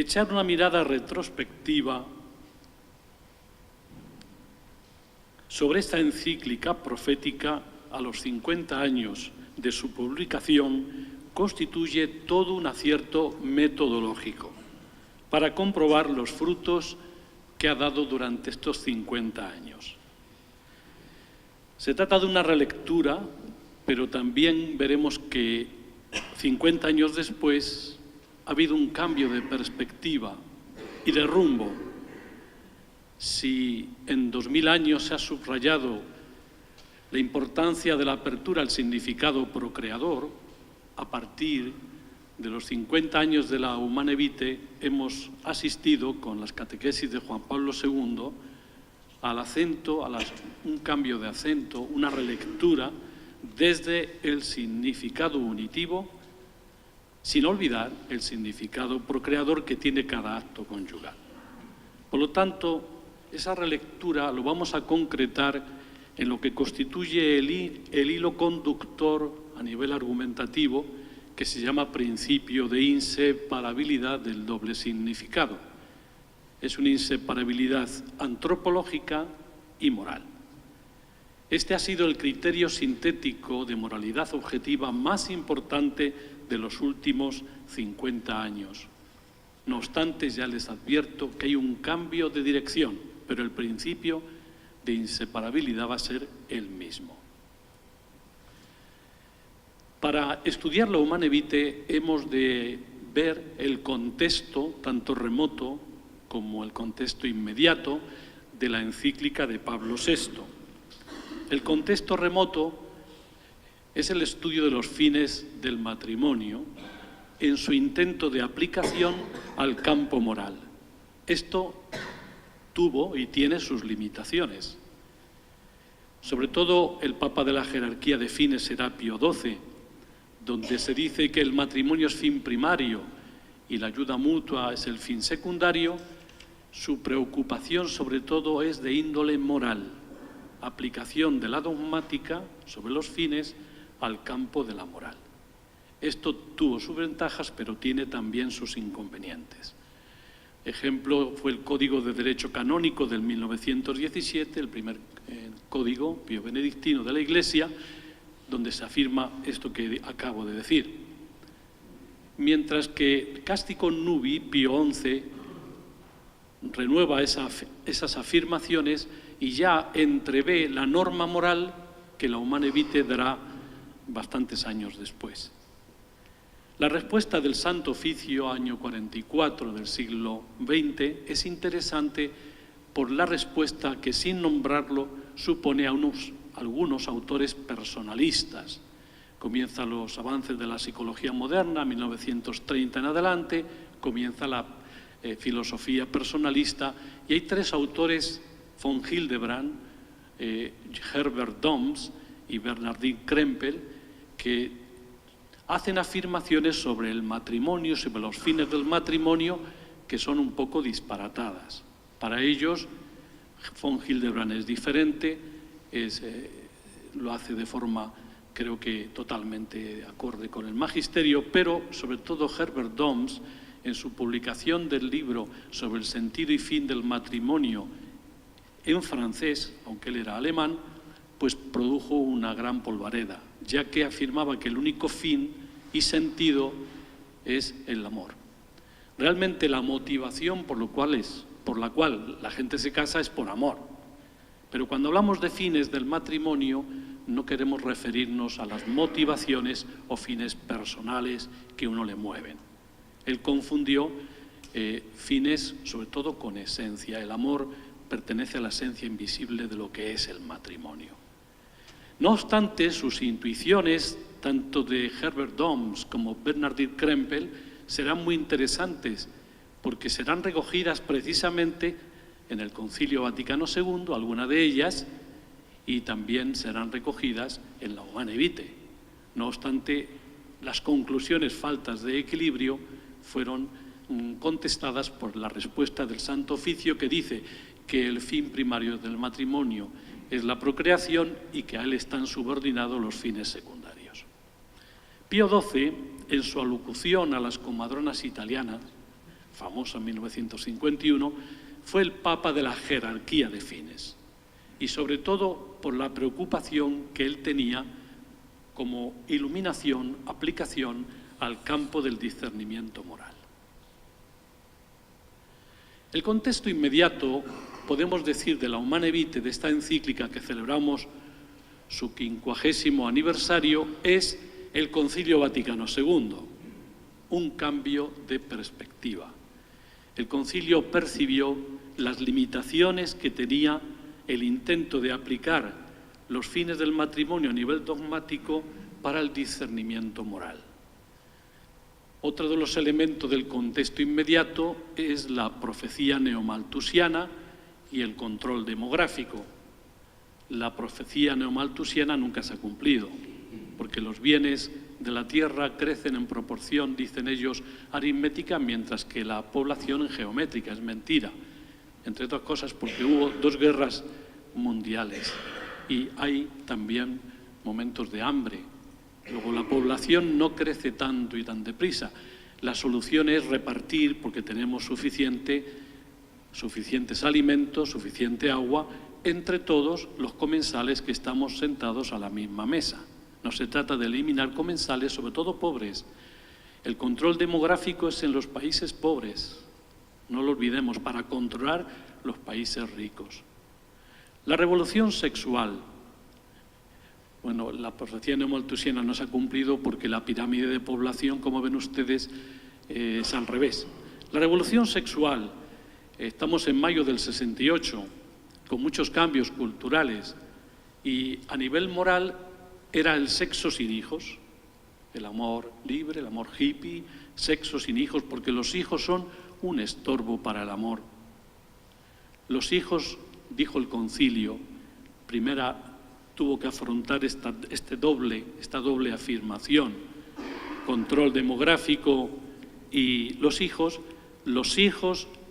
echar una mirada retrospectiva sobre esta encíclica profética a los 50 años de su publicación constituye todo un acierto metodológico para comprobar los frutos que ha dado durante estos 50 años. Se trata de una relectura, pero también veremos que 50 años después ha habido un cambio de perspectiva y de rumbo. Si en 2000 años se ha subrayado la importancia de la apertura al significado procreador, a partir de los 50 años de la Humane Vitae hemos asistido con las catequesis de Juan Pablo II al acento, un cambio de acento, una relectura desde el significado unitivo, sin olvidar el significado procreador que tiene cada acto conyugal. Por lo tanto, esa relectura lo vamos a concretar en lo que constituye el hilo conductor a nivel argumentativo, que se llama principio de inseparabilidad del doble significado. Es una inseparabilidad antropológica y moral. Este ha sido el criterio sintético de moralidad objetiva más importante de los últimos 50 años. No obstante, ya les advierto que hay un cambio de dirección, pero el principio de inseparabilidad va a ser el mismo. Para estudiar la Humane Vitae hemos de ver el contexto, tanto remoto como el contexto inmediato, de la encíclica de Pablo VI. El contexto remoto es el estudio de los fines del matrimonio en su intento de aplicación al campo moral. Esto tuvo y tiene sus limitaciones. Sobre todo el Papa de la jerarquía de fines será Pío XII, donde se dice que el matrimonio es fin primario y la ayuda mutua es el fin secundario. Su preocupación sobre todo es de índole moral, aplicación de la dogmática sobre los fines al campo de la moral. Esto tuvo sus ventajas, pero tiene también sus inconvenientes. Ejemplo fue el Código de Derecho Canónico del 1917, el primer código pío-benedictino de la Iglesia, donde se afirma esto que acabo de decir. Mientras que Casti Connubii, Pío XI, renueva esas afirmaciones y ya entrevé la norma moral que la Humane Vitae dará bastantes años después. La respuesta del Santo Oficio, año 44 del siglo XX, es interesante por la respuesta que, sin nombrarlo, supone a algunos autores personalistas. Comienza los avances de la psicología moderna, 1930 en adelante, comienza la filosofía personalista, y hay tres autores, von Hildebrand, Herbert Doms y Bernardin Krempel, que hacen afirmaciones sobre el matrimonio, sobre los fines del matrimonio, que son un poco disparatadas. Para ellos, von Hildebrand es diferente, lo hace de forma, creo que totalmente acorde con el magisterio, pero sobre todo Herbert Doms, en su publicación del libro sobre el sentido y fin del matrimonio en francés, aunque él era alemán, pues produjo una gran polvareda, ya que afirmaba que el único fin y sentido es el amor. Realmente la motivación por la cual la gente se casa es por amor. Pero cuando hablamos de fines del matrimonio, no queremos referirnos a las motivaciones o fines personales que uno le mueven. Él confundió fines sobre todo con esencia. El amor pertenece a la esencia invisible de lo que es el matrimonio. No obstante, sus intuiciones, tanto de Herbert Doms como Bernardin Krempel, serán muy interesantes porque serán recogidas precisamente en el Concilio Vaticano II, algunas de ellas, y también serán recogidas en la Humane Vitae. No obstante, las conclusiones faltas de equilibrio fueron contestadas por la respuesta del Santo Oficio, que dice que el fin primario del matrimonio es la procreación y que a él están subordinados los fines secundarios. Pío XII, en su alocución a las comadronas italianas, famosa en 1951, fue el Papa de la jerarquía de fines, y sobre todo por la preocupación que él tenía como iluminación, aplicación al campo del discernimiento moral. El contexto inmediato, podemos decir, de la Humanae Vitae, de esta encíclica que celebramos su 50º aniversario, es el Concilio Vaticano II, un cambio de perspectiva. El concilio percibió las limitaciones que tenía el intento de aplicar los fines del matrimonio a nivel dogmático para el discernimiento moral. Otro de los elementos del contexto inmediato es la profecía neomalthusiana y el control demográfico. La profecía neomalthusiana nunca se ha cumplido, porque los bienes de la tierra crecen en proporción, dicen ellos, aritmética, mientras que la población en geométrica. Es mentira, entre otras cosas porque hubo 2 guerras mundiales y hay también momentos de hambre. Luego, la población no crece tanto y tan deprisa. La solución es repartir, porque tenemos suficientes alimentos, suficiente agua, entre todos los comensales que estamos sentados a la misma mesa. No se trata de eliminar comensales, sobre todo pobres. El control demográfico es en los países pobres, no lo olvidemos, para controlar los países ricos. La revolución sexual. Bueno, la profecía neomalthusiana no se ha cumplido porque la pirámide de población, como ven ustedes, es al revés. La revolución sexual, estamos en mayo del 68, con muchos cambios culturales, y a nivel moral era el sexo sin hijos, el amor libre, el amor hippie, sexo sin hijos, porque los hijos son un estorbo para el amor. Los hijos, dijo el concilio, primera tuvo que afrontar esta doble afirmación, control demográfico y los hijos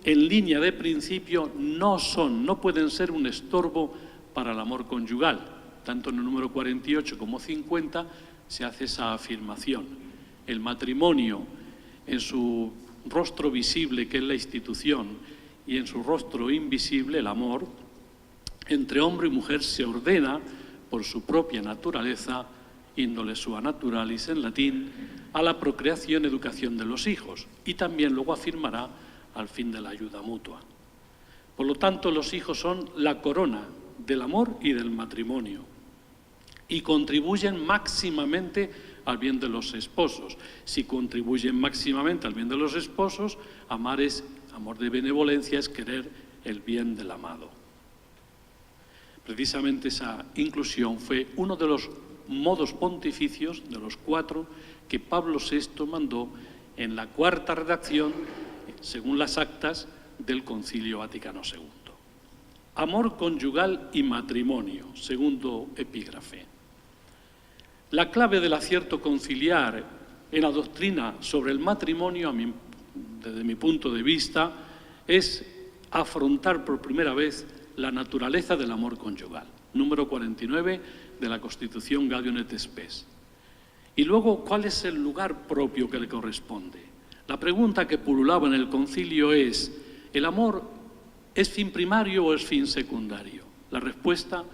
en línea de principio no pueden ser un estorbo para el amor conyugal. Tanto en el número 48 como 50 se hace esa afirmación. El matrimonio, en su rostro visible, que es la institución, y en su rostro invisible, el amor, entre hombre y mujer se ordena por su propia naturaleza, índole sua naturalis en latín, a la procreación y educación de los hijos, y también luego afirmará al fin de la ayuda mutua. Por lo tanto, los hijos son la corona del amor y del matrimonio, y contribuyen máximamente al bien de los esposos. Si contribuyen máximamente al bien de los esposos, amor de benevolencia, es querer el bien del amado. Precisamente esa inclusión fue uno de los modos pontificios, de los 4, que Pablo VI mandó en la 4ª redacción, según las actas del Concilio Vaticano II. Amor conyugal y matrimonio, segundo epígrafe. La clave del acierto conciliar en la doctrina sobre el matrimonio, desde mi punto de vista, es afrontar por primera vez la naturaleza del amor conyugal, número 49 de la Constitución Gaudium et Spes. Y luego, ¿cuál es el lugar propio que le corresponde? La pregunta que pululaba en el concilio es: ¿el amor es fin primario o es fin secundario? La respuesta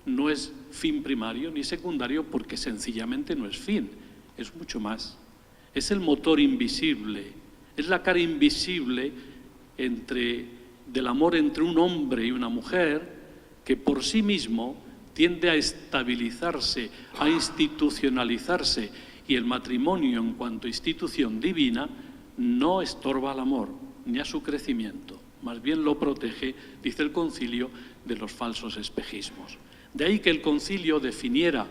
no es fin primario ni secundario, porque sencillamente no es fin, es mucho más. Es el motor invisible, es la cara invisible del amor entre un hombre y una mujer, que por sí mismo tiende a estabilizarse, a institucionalizarse, y el matrimonio, en cuanto a institución divina, no estorba al amor ni a su crecimiento, más bien lo protege, dice el concilio, de los falsos espejismos. De ahí que el concilio definiera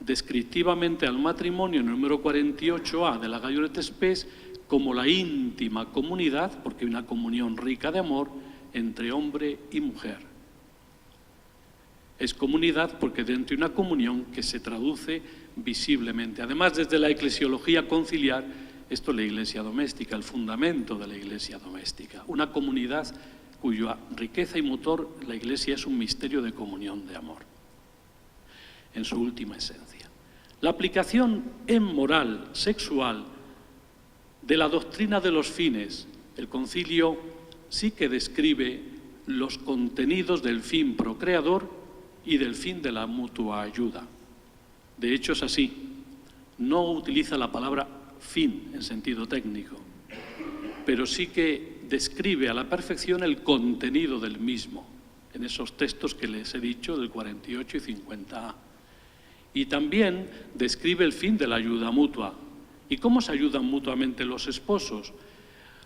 descriptivamente al matrimonio en el número 48A de la Gaudium et Spes como la íntima comunidad, porque hay una comunión rica de amor entre hombre y mujer. Es comunidad porque dentro de una comunión que se traduce visiblemente. Además, desde la eclesiología conciliar, esto es la iglesia doméstica, el fundamento de la iglesia doméstica. Una comunidad cuya riqueza y motor, la iglesia, es un misterio de comunión de amor, en su última esencia. La aplicación en moral sexual de la doctrina de los fines El concilio sí que describe los contenidos del fin procreador y del fin de la mutua ayuda. De hecho, es así. No utiliza la palabra fin en sentido técnico, pero sí que describe a la perfección el contenido del mismo, en esos textos que les he dicho del 48 y 50a. Y también describe el fin de la ayuda mutua. ¿Y cómo se ayudan mutuamente los esposos?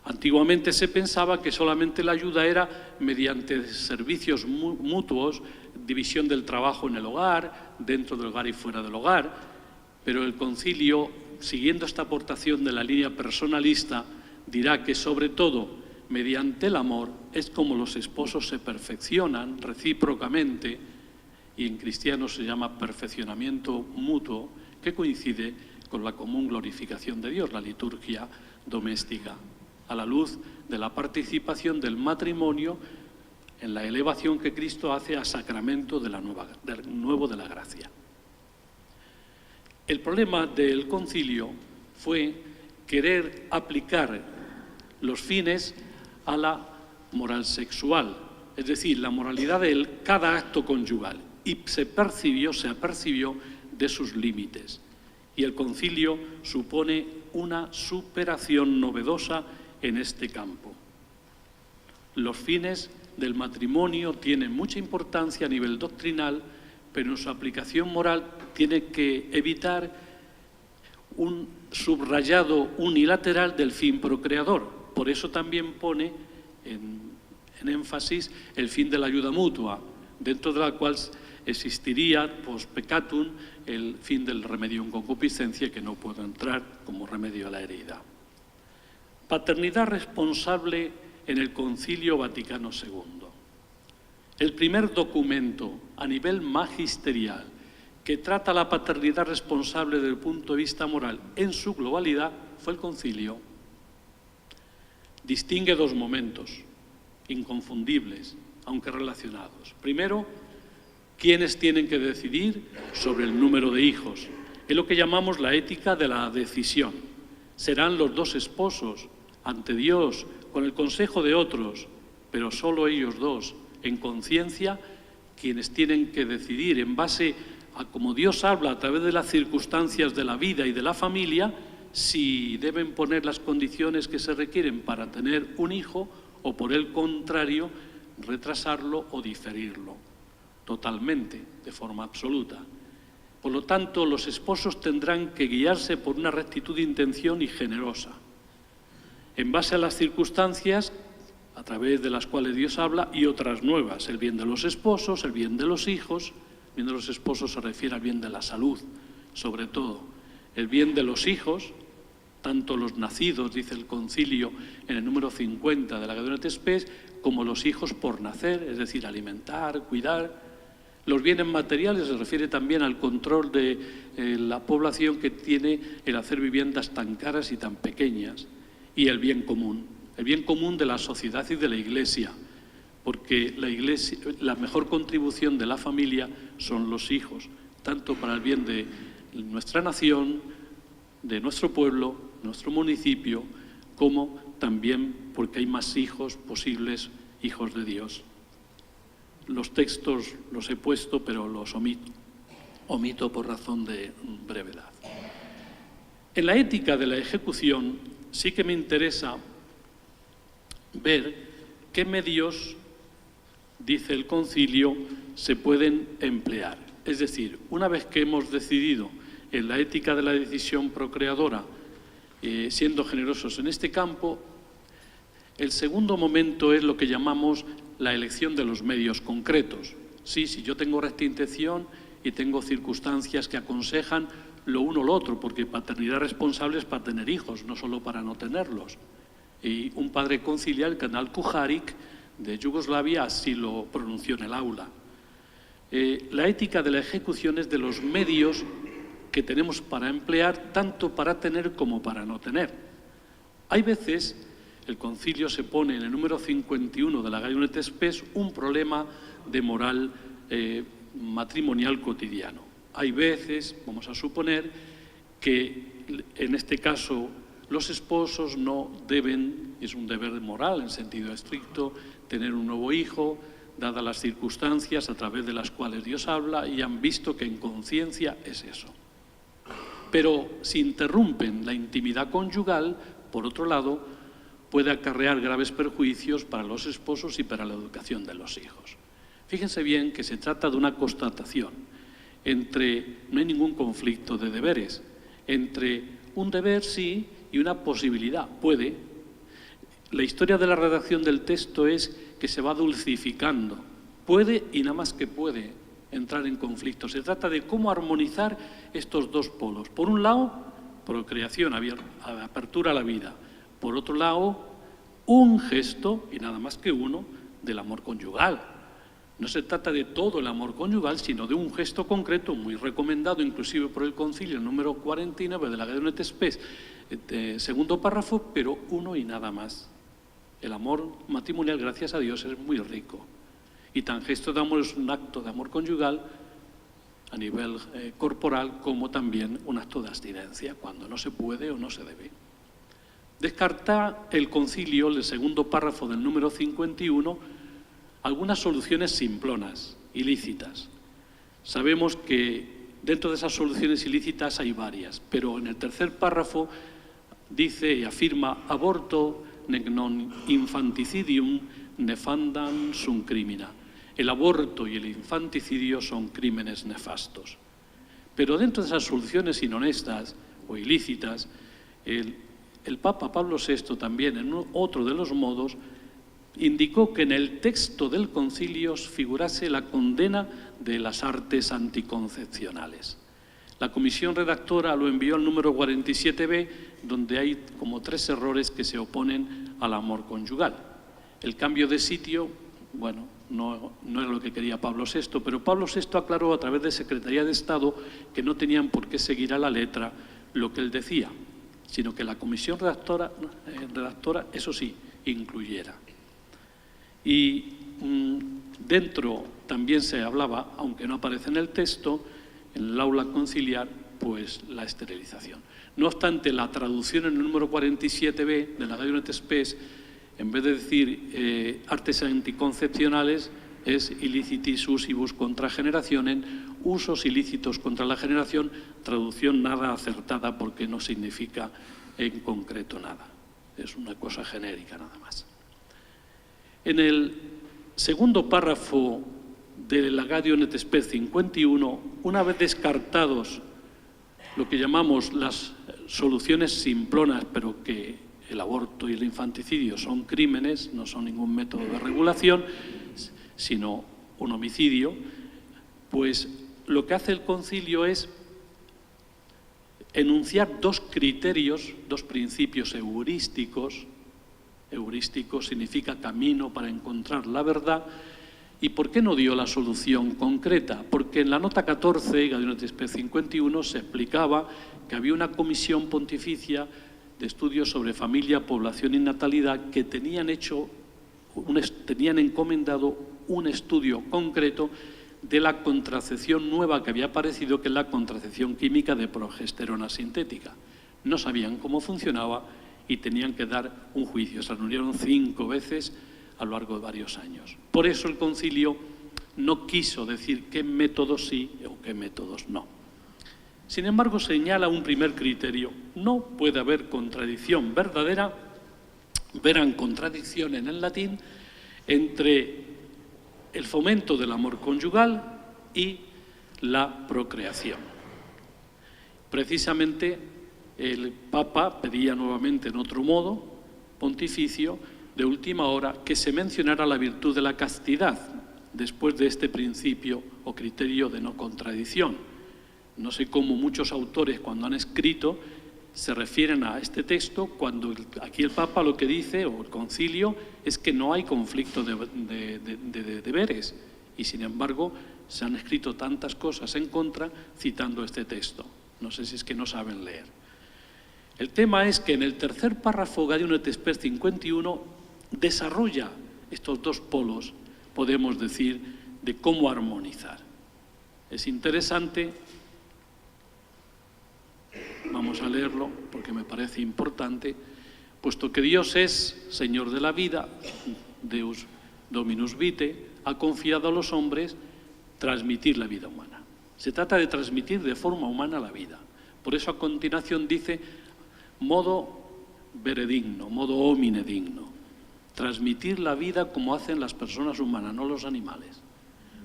Antiguamente se pensaba que solamente la ayuda era mediante servicios mutuos, división del trabajo en el hogar, dentro del hogar y fuera del hogar, pero el concilio, siguiendo esta aportación de la línea personalista, dirá que sobre todo mediante el amor es como los esposos se perfeccionan recíprocamente, y en cristiano se llama perfeccionamiento mutuo, que coincide con la común glorificación de Dios, la liturgia doméstica, a la luz de la participación del matrimonio en la elevación que Cristo hace a sacramento del nuevo de la gracia. El problema del concilio fue querer aplicar los fines a la moral sexual, es decir, la moralidad de cada acto conyugal, y se apercibió de sus límites. Y el concilio supone una superación novedosa en este campo. Los fines del matrimonio tienen mucha importancia a nivel doctrinal, pero en su aplicación moral tiene que evitar un subrayado unilateral del fin procreador. Por eso también pone en énfasis el fin de la ayuda mutua, dentro de la cual existiría post peccatum el fin del remedio en concupiscencia, que no puedo entrar como remedio a la herida. Paternidad responsable en el Concilio Vaticano II. El primer documento a nivel magisterial que trata la paternidad responsable desde el punto de vista moral en su globalidad fue el concilio. Distingue dos momentos inconfundibles, aunque relacionados. Primero, ¿quiénes tienen que decidir sobre el número de hijos? Es lo que llamamos la ética de la decisión. Serán los dos esposos ante Dios, con el consejo de otros, pero solo ellos dos, en conciencia, quienes tienen que decidir en base a cómo Dios habla a través de las circunstancias de la vida y de la familia, si deben poner las condiciones que se requieren para tener un hijo o, por el contrario, retrasarlo o diferirlo totalmente, de forma absoluta. Por lo tanto, los esposos tendrán que guiarse por una rectitud de intención y generosa, en base a las circunstancias a través de las cuales Dios habla y otras nuevas, el bien de los esposos, el bien de los hijos. El bien de los esposos se refiere al bien de la salud, sobre todo. El bien de los hijos, tanto los nacidos, dice el concilio en el número 50 de la Gaudium et Spes, como los hijos por nacer, es decir, alimentar, cuidar. Los bienes materiales se refiere también al control de la población que tiene el hacer viviendas tan caras y tan pequeñas. Y el bien común de la sociedad y de la Iglesia, porque la mejor contribución de la familia son los hijos, tanto para el bien de nuestra nación, de nuestro pueblo, nuestro municipio, como también porque hay más hijos posibles, hijos de Dios. Los textos los he puesto, pero los omito por razón de brevedad. En la ética de la ejecución sí que me interesa ver qué medios, dice el concilio, se pueden emplear. Es decir, una vez que hemos decidido en la ética de la decisión procreadora, siendo generosos en este campo, el segundo momento es lo que llamamos la elección de los medios concretos. Sí, si yo tengo recta intención y tengo circunstancias que aconsejan lo uno o lo otro, porque paternidad responsable es para tener hijos, no solo para no tenerlos. Y un padre conciliar, el cardenal Kuharik, de Yugoslavia, así lo pronunció en el aula. La ética de la ejecución es de los medios que tenemos para emplear, tanto para tener como para no tener. Hay veces, el concilio se pone en el número 51 de la Gaudium et Spes, un problema de moral matrimonial cotidiano. Hay veces, vamos a suponer, que en este caso los esposos no deben, es un deber moral en sentido estricto, tener un nuevo hijo, dadas las circunstancias a través de las cuales Dios habla, y han visto que en conciencia es eso. Pero si interrumpen la intimidad conyugal, por otro lado, puede acarrear graves perjuicios para los esposos y para la educación de los hijos. Fíjense bien que se trata de una constatación no hay ningún conflicto de deberes, entre un deber sí y una posibilidad, puede. La historia de la redacción del texto es que se va dulcificando, puede y nada más que puede entrar en conflicto. Se trata de cómo armonizar estos dos polos. Por un lado, procreación, apertura a la vida. Por otro lado, un gesto, y nada más que uno, del amor conyugal. No se trata de todo el amor conyugal, sino de un gesto concreto, muy recomendado inclusive por el Concilio número 49 de la Gaudium et Spes, segundo párrafo, pero uno y nada más. El amor matrimonial, gracias a Dios, es muy rico. Y tan gesto de amor es un acto de amor conyugal a nivel corporal, como también un acto de abstinencia, cuando no se puede o no se debe. Descarta el Concilio, el segundo párrafo del número 51, algunas soluciones simplonas, ilícitas. Sabemos que dentro de esas soluciones ilícitas hay varias, pero en el tercer párrafo dice y afirma: aborto nec non infanticidium nefandam sunt crimina. El aborto y el infanticidio son crímenes nefastos. Pero dentro de esas soluciones inhonestas o ilícitas, el Papa Pablo VI también, en otro de los modos, indicó que en el texto del concilio figurase la condena de las artes anticoncepcionales. La comisión redactora lo envió al número 47b, donde hay como 3 errores que se oponen al amor conyugal. El cambio de sitio, bueno, no era lo que quería Pablo VI, pero Pablo VI aclaró a través de Secretaría de Estado que no tenían por qué seguir a la letra lo que él decía, sino que la comisión redactora, eso sí, incluyera. Y dentro también se hablaba, aunque no aparece en el texto, en el aula conciliar, pues la esterilización. No obstante, la traducción en el número 47b de la Gaudium et Spes, en vez de decir artes anticoncepcionales, es illicitis usibus contra generationem, usos ilícitos contra la generación, traducción nada acertada porque no significa en concreto nada. Es una cosa genérica nada más. En el segundo párrafo de la Gaudium et Spes 51, una vez descartados lo que llamamos las soluciones simplonas, pero que el aborto y el infanticidio son crímenes, no son ningún método de regulación, sino un homicidio, pues lo que hace el concilio es enunciar 2 criterios, 2 principios heurísticos. Heurístico significa camino para encontrar la verdad. ¿Y por qué no dio la solución concreta? Porque en la nota 14, Gaudium et Spes 51, se explicaba que había una comisión pontificia de estudios sobre familia, población y natalidad que tenían encomendado un estudio concreto de la contracepción nueva que había aparecido, que es la contracepción química de progesterona sintética. No sabían cómo funcionaba y tenían que dar un juicio. Se reunieron 5 veces a lo largo de varios años. Por eso el concilio no quiso decir qué métodos sí o qué métodos no. Sin embargo, señala un primer criterio: no puede haber contradicción verdadera, verán contradicción en el latín, entre el fomento del amor conyugal y la procreación. Precisamente el Papa pedía nuevamente en otro modo pontificio de última hora que se mencionara la virtud de la castidad después de este principio o criterio de no contradicción. No sé cómo muchos autores, cuando han escrito, se refieren a este texto, cuando aquí el Papa lo que dice, o el concilio, es que no hay conflicto de deberes, y sin embargo se han escrito tantas cosas en contra citando este texto. No sé si es que no saben leer. El tema es que en el tercer párrafo Gaudium et Spes 51 desarrolla estos 2 polos, podemos decir, de cómo armonizar. Es interesante, vamos vamos a leerlo porque me parece importante, puesto que Dios es Señor de la vida, Deus Dominus Vitae, ha confiado a los hombres transmitir la vida humana. Se trata de transmitir de forma humana la vida. Por eso a continuación dice modo veredigno, modo homine digno. Transmitir la vida como hacen las personas humanas, no los animales.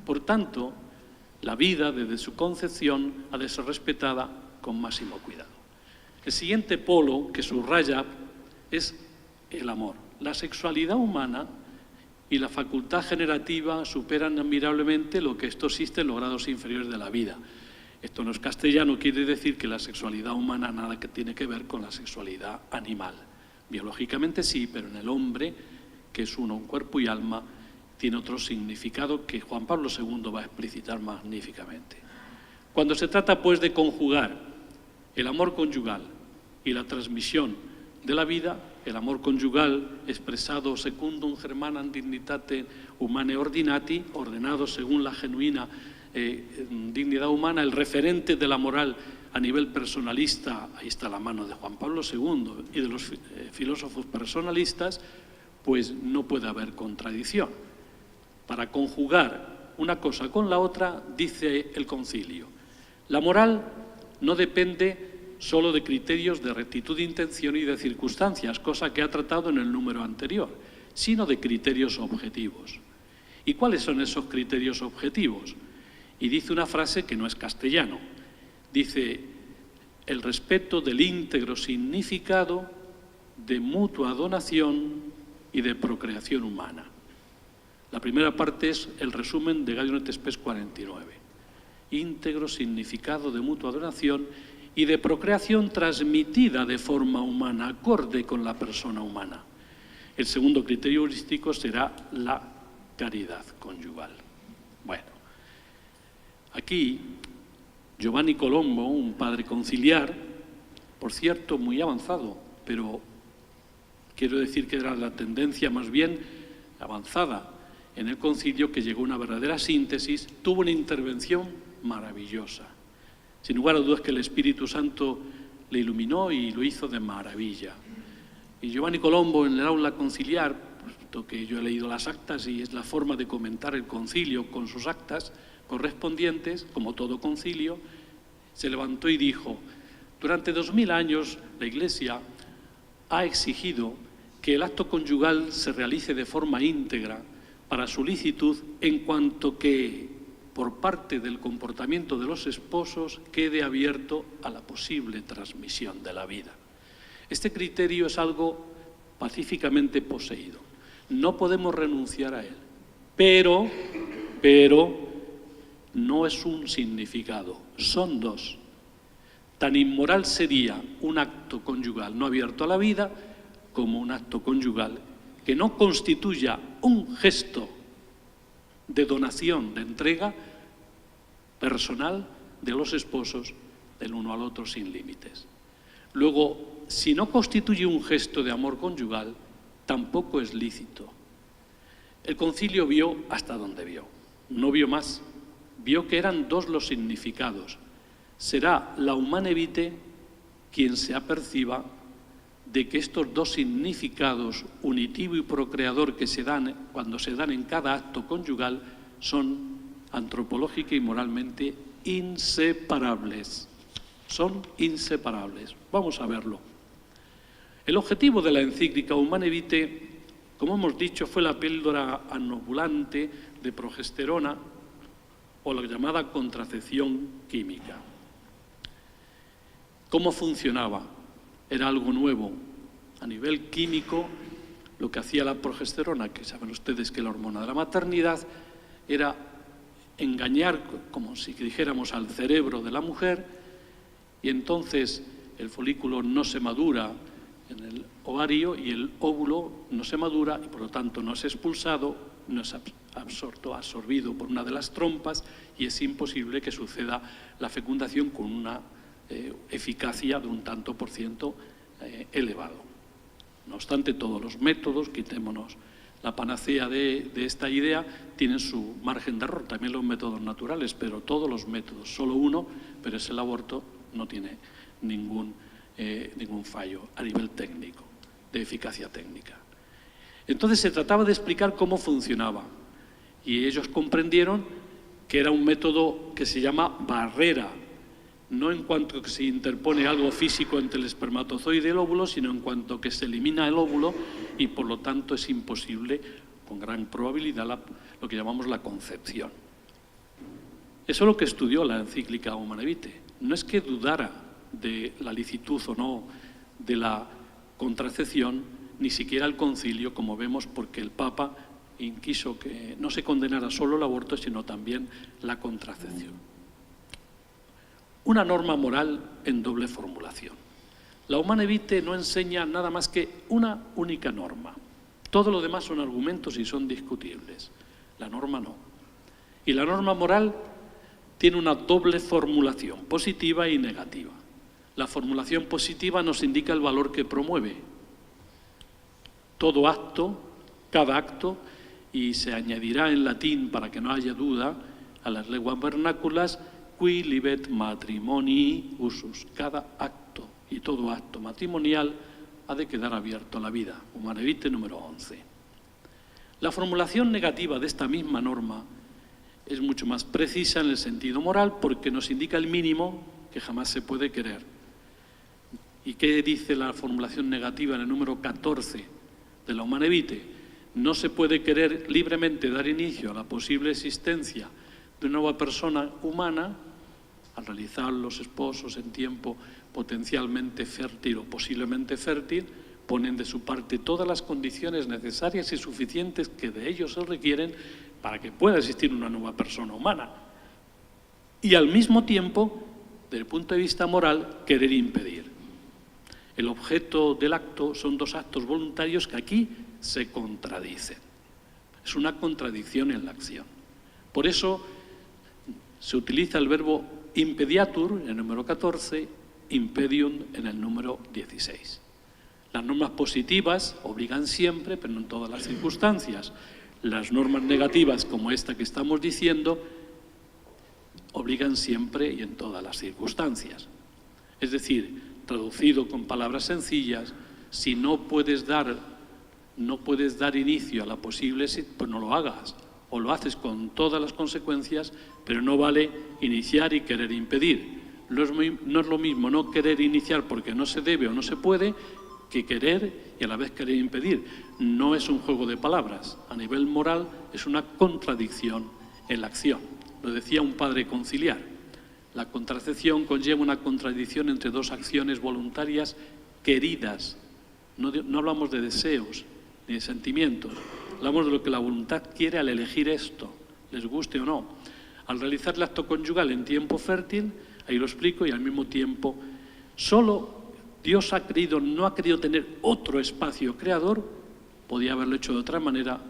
Por tanto, la vida desde su concepción ha de ser respetada con máximo cuidado. El siguiente polo que subraya es el amor. La sexualidad humana y la facultad generativa superan admirablemente lo que esto existe en los grados inferiores de la vida. Esto no es castellano, quiere decir que la sexualidad humana nada que tiene que ver con la sexualidad animal. Biológicamente sí, pero en el hombre, que es uno, un cuerpo y alma, tiene otro significado que Juan Pablo II va a explicitar magníficamente. Cuando se trata, pues, de conjugar el amor conyugal y la transmisión de la vida, el amor conyugal expresado secundum germanam dignitate humanae ordinati, ordenado según la genuina dignidad humana, el referente de la moral a nivel personalista, ahí está la mano de Juan Pablo II y de los filósofos personalistas, pues no puede haber contradicción. Para conjugar una cosa con la otra, dice el concilio, la moral no depende solo de criterios de rectitud de intención y de circunstancias, cosa que ha tratado en el número anterior, sino de criterios objetivos. ¿Y cuáles son esos criterios objetivos? Y dice una frase que no es castellano. Dice, el respeto del íntegro significado de mutua donación y de procreación humana. La primera parte es el resumen de Gaudium et Spes 49. Íntegro significado de mutua donación y de procreación transmitida de forma humana, acorde con la persona humana. El segundo criterio heurístico será la caridad conyugal. Bueno, aquí Giovanni Colombo, un padre conciliar, por cierto muy avanzado, pero quiero decir que era la tendencia más bien avanzada en el concilio, que llegó a una verdadera síntesis, tuvo una intervención maravillosa. Sin lugar a dudas que el Espíritu Santo le iluminó y lo hizo de maravilla. Y Giovanni Colombo, en el aula conciliar, puesto que yo he leído las actas y es la forma de comentar el concilio con sus actas correspondientes, como todo concilio, se levantó y dijo, durante 2000 años la Iglesia ha exigido que el acto conyugal se realice de forma íntegra para su licitud, en cuanto que por parte del comportamiento de los esposos quede abierto a la posible transmisión de la vida. Este criterio es algo pacíficamente poseído. No podemos renunciar a él, pero no es un significado, son dos. Tan inmoral sería un acto conyugal no abierto a la vida como un acto conyugal que no constituya un gesto de donación, de entrega personal de los esposos del uno al otro sin límites. Luego, si no constituye un gesto de amor conyugal, tampoco es lícito. El concilio vio hasta donde vio, no vio más. Vio que eran dos los significados. Será la humane vitae quien se aperciba de que estos dos significados, unitivo y procreador, que se dan cuando se dan en cada acto conyugal, son antropológica y moralmente inseparables. Son inseparables. Vamos a verlo. El objetivo de la encíclica Humane Vitae, como hemos dicho, fue la píldora anovulante de progesterona o la llamada contracepción química. ¿Cómo funcionaba? Era algo nuevo. A nivel químico, lo que hacía la progesterona, que saben ustedes que la hormona de la maternidad, era engañar, como si dijéramos, al cerebro de la mujer, y entonces el folículo no se madura en el ovario y el óvulo no se madura y por lo tanto no es expulsado, no es absorbido por una de las trompas y es imposible que suceda la fecundación con una eficacia de un tanto por ciento elevado. No obstante, todos los métodos, quitémonos la panacea de esta idea, tienen su margen de error, también los métodos naturales, pero todos los métodos, solo uno, pero es el aborto, no tiene ningún ningún fallo a nivel técnico, de eficacia técnica. Entonces se trataba de explicar cómo funcionaba y ellos comprendieron que era un método que se llama barrera, no en cuanto que se interpone algo físico entre el espermatozoide y el óvulo, sino en cuanto que se elimina el óvulo y por lo tanto es imposible, con gran probabilidad, lo que llamamos la concepción. Eso es lo que estudió la encíclica Humanae Vitae. No es que dudara de la licitud o no de la contracepción, ni siquiera el concilio, como vemos, porque el Papa quiso que no se condenara solo el aborto, sino también la contracepción. Una norma moral en doble formulación. La Humanae Vitae no enseña nada más que una única norma. Todo lo demás son argumentos y son discutibles. La norma no. Y la norma moral tiene una doble formulación, positiva y negativa. La formulación positiva nos indica el valor que promueve. Todo acto, cada acto, y se añadirá en latín, para que no haya duda, a las lenguas vernáculas, qui libet matrimonii usus. Cada acto y todo acto matrimonial ha de quedar abierto a la vida. Humanae Vitae número 11. La formulación negativa de esta misma norma es mucho más precisa en el sentido moral porque nos indica el mínimo que jamás se puede querer. ¿Y qué dice la formulación negativa en el número 14 de la Humanae Vitae? No se puede querer libremente dar inicio a la posible existencia de una nueva persona humana al realizar los esposos en tiempo potencialmente fértil o posiblemente fértil, ponen de su parte todas las condiciones necesarias y suficientes que de ellos se requieren para que pueda existir una nueva persona humana. Y al mismo tiempo, desde el punto de vista moral, querer impedir. El objeto del acto son dos actos voluntarios que aquí se contradicen. Es una contradicción en la acción. Por eso se utiliza el verbo impediatur en el número 14, impedium en el número 16. Las normas positivas obligan siempre, pero no en todas las circunstancias. Las normas negativas, como esta que estamos diciendo, obligan siempre y en todas las circunstancias. Es decir, traducido con palabras sencillas, si no puedes dar inicio a la posible, pues no lo hagas. O lo haces con todas las consecuencias, pero no vale iniciar y querer impedir. No es lo mismo no querer iniciar porque no se debe o no se puede, que querer y a la vez querer impedir. No es un juego de palabras. A nivel moral es una contradicción en la acción. Lo decía un padre conciliar. La contracepción conlleva una contradicción entre dos acciones voluntarias queridas. No hablamos de deseos ni de sentimientos. Hablamos de lo que la voluntad quiere al elegir esto, les guste o no. Al realizar el acto conyugal en tiempo fértil, ahí lo explico, y al mismo tiempo, solo Dios no ha querido tener otro espacio creador, podía haberlo hecho de otra manera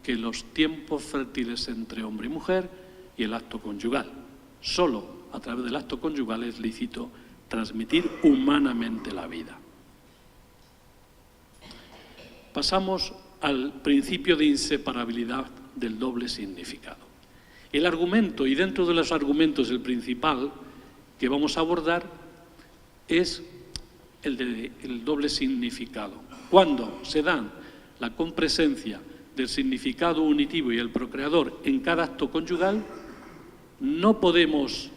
que los tiempos fértiles entre hombre y mujer y el acto conyugal. Solo a través del acto conyugal es lícito transmitir humanamente la vida. Pasamos al principio de inseparabilidad del doble significado. El argumento, y dentro de los argumentos el principal que vamos a abordar, es el doble significado. Cuando se dan la compresencia del significado unitivo y el procreador en cada acto conyugal, no podemos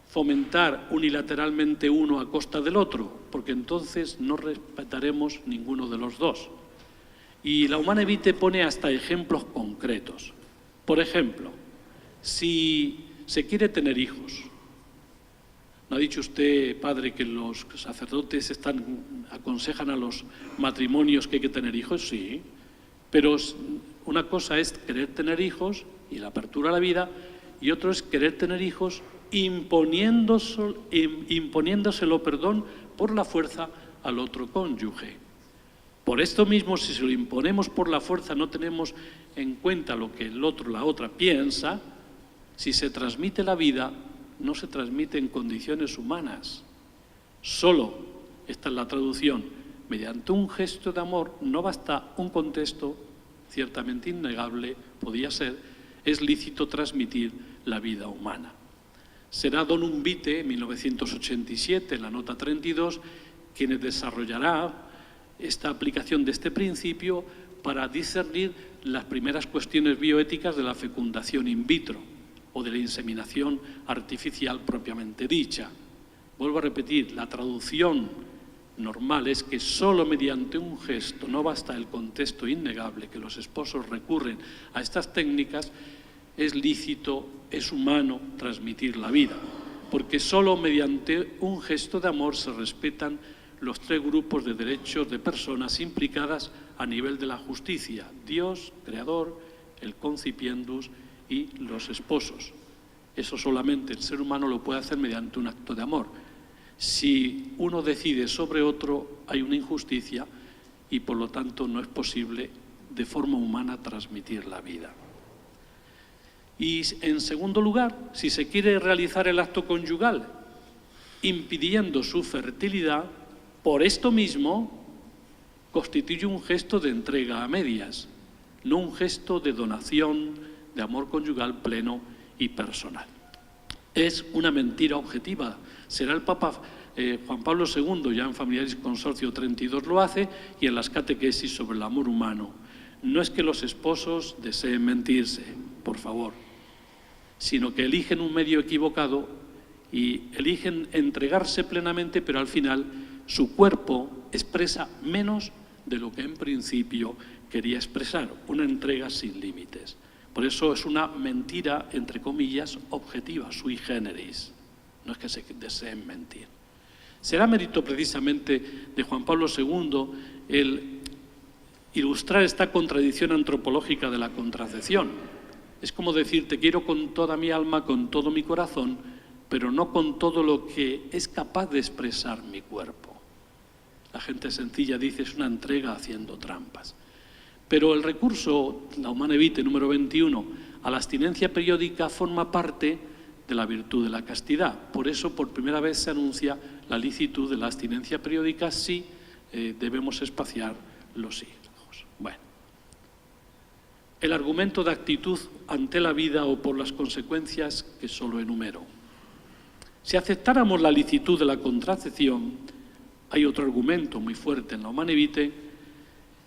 fomentar unilateralmente uno a costa del otro, porque entonces no respetaremos ninguno de los dos. Y la Humanae Vitae pone hasta ejemplos concretos. Por ejemplo, si se quiere tener hijos, ¿no ha dicho usted, padre, que los sacerdotes aconsejan a los matrimonios que hay que tener hijos? Sí, pero una cosa es querer tener hijos y la apertura a la vida, y otro es querer tener hijos imponiéndoselo, por la fuerza al otro cónyuge. Por esto mismo, si se lo imponemos por la fuerza, no tenemos en cuenta lo que el otro, la otra, piensa. Si se transmite la vida, no se transmite en condiciones humanas. Solo, esta es la traducción, mediante un gesto de amor, no basta un contexto ciertamente innegable, podía ser, es lícito transmitir la vida humana. Será Don Umbite, en 1987, en la nota 32, quien desarrollará esta aplicación de este principio para discernir las primeras cuestiones bioéticas de la fecundación in vitro o de la inseminación artificial propiamente dicha. Vuelvo a repetir, la traducción normal es que solo mediante un gesto, no basta el contexto innegable que los esposos recurren a estas técnicas, es lícito, es humano transmitir la vida, porque solo mediante un gesto de amor se respetan los tres grupos de derechos de personas implicadas a nivel de la justicia: Dios, Creador, el concipiendus y los esposos. Eso solamente el ser humano lo puede hacer mediante un acto de amor. Si uno decide sobre otro, hay una injusticia y por lo tanto no es posible de forma humana transmitir la vida. Y en segundo lugar, si se quiere realizar el acto conyugal impidiendo su fertilidad, por esto mismo constituye un gesto de entrega a medias, no un gesto de donación, de amor conyugal pleno y personal. Es una mentira objetiva. Será el Papa Juan Pablo II, ya en Familiaris Consorcio 32 lo hace, y en las catequesis sobre el amor humano. No es que los esposos deseen mentirse, por favor, sino que eligen un medio equivocado y eligen entregarse plenamente, pero al final su cuerpo expresa menos de lo que en principio quería expresar, una entrega sin límites. Por eso es una mentira, entre comillas, objetiva, sui generis. No es que se deseen mentir. Será mérito precisamente de Juan Pablo II el ilustrar esta contradicción antropológica de la contracepción. Es como decir, te quiero con toda mi alma, con todo mi corazón, pero no con todo lo que es capaz de expresar mi cuerpo. La gente sencilla dice, es una entrega haciendo trampas. Pero el recurso, la Humane Vitae número 21, a la abstinencia periódica forma parte de la virtud de la castidad. Por eso, por primera vez se anuncia la licitud de la abstinencia periódica si debemos espaciar los hijos. Bueno, el argumento de actitud ante la vida o por las consecuencias que solo enumero. Si aceptáramos la licitud de la contracepción, hay otro argumento muy fuerte en la Humane Vitae.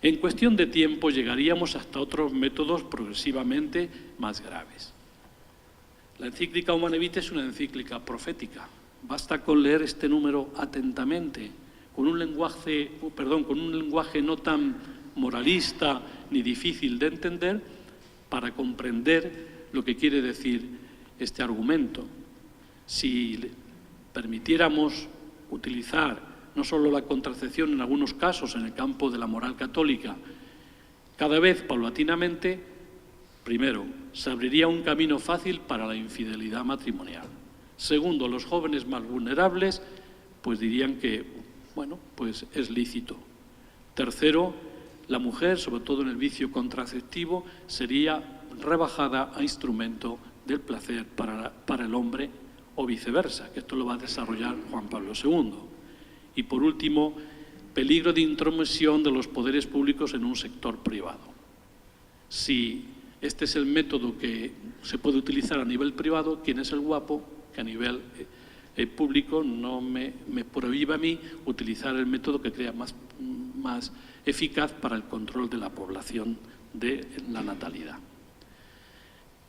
En cuestión de tiempo llegaríamos hasta otros métodos progresivamente más graves. La encíclica Humane Vitae es una encíclica profética. Basta con leer este número atentamente, con un lenguaje no tan moralista ni difícil de entender, para comprender lo que quiere decir este argumento. Si permitiéramos utilizar no solo la contracepción en algunos casos en el campo de la moral católica, cada vez paulatinamente, primero, se abriría un camino fácil para la infidelidad matrimonial. Segundo, los jóvenes más vulnerables pues dirían que, bueno, pues es lícito. Tercero, la mujer, sobre todo en el vicio contraceptivo, sería rebajada a instrumento del placer para el hombre o viceversa, que esto lo va a desarrollar Juan Pablo II. Y por último, peligro de intromisión de los poderes públicos en un sector privado. Si este es el método que se puede utilizar a nivel privado, ¿quién es el guapo que a nivel público no me prohíba a mí utilizar el método que crea más eficaz para el control de la población de la natalidad?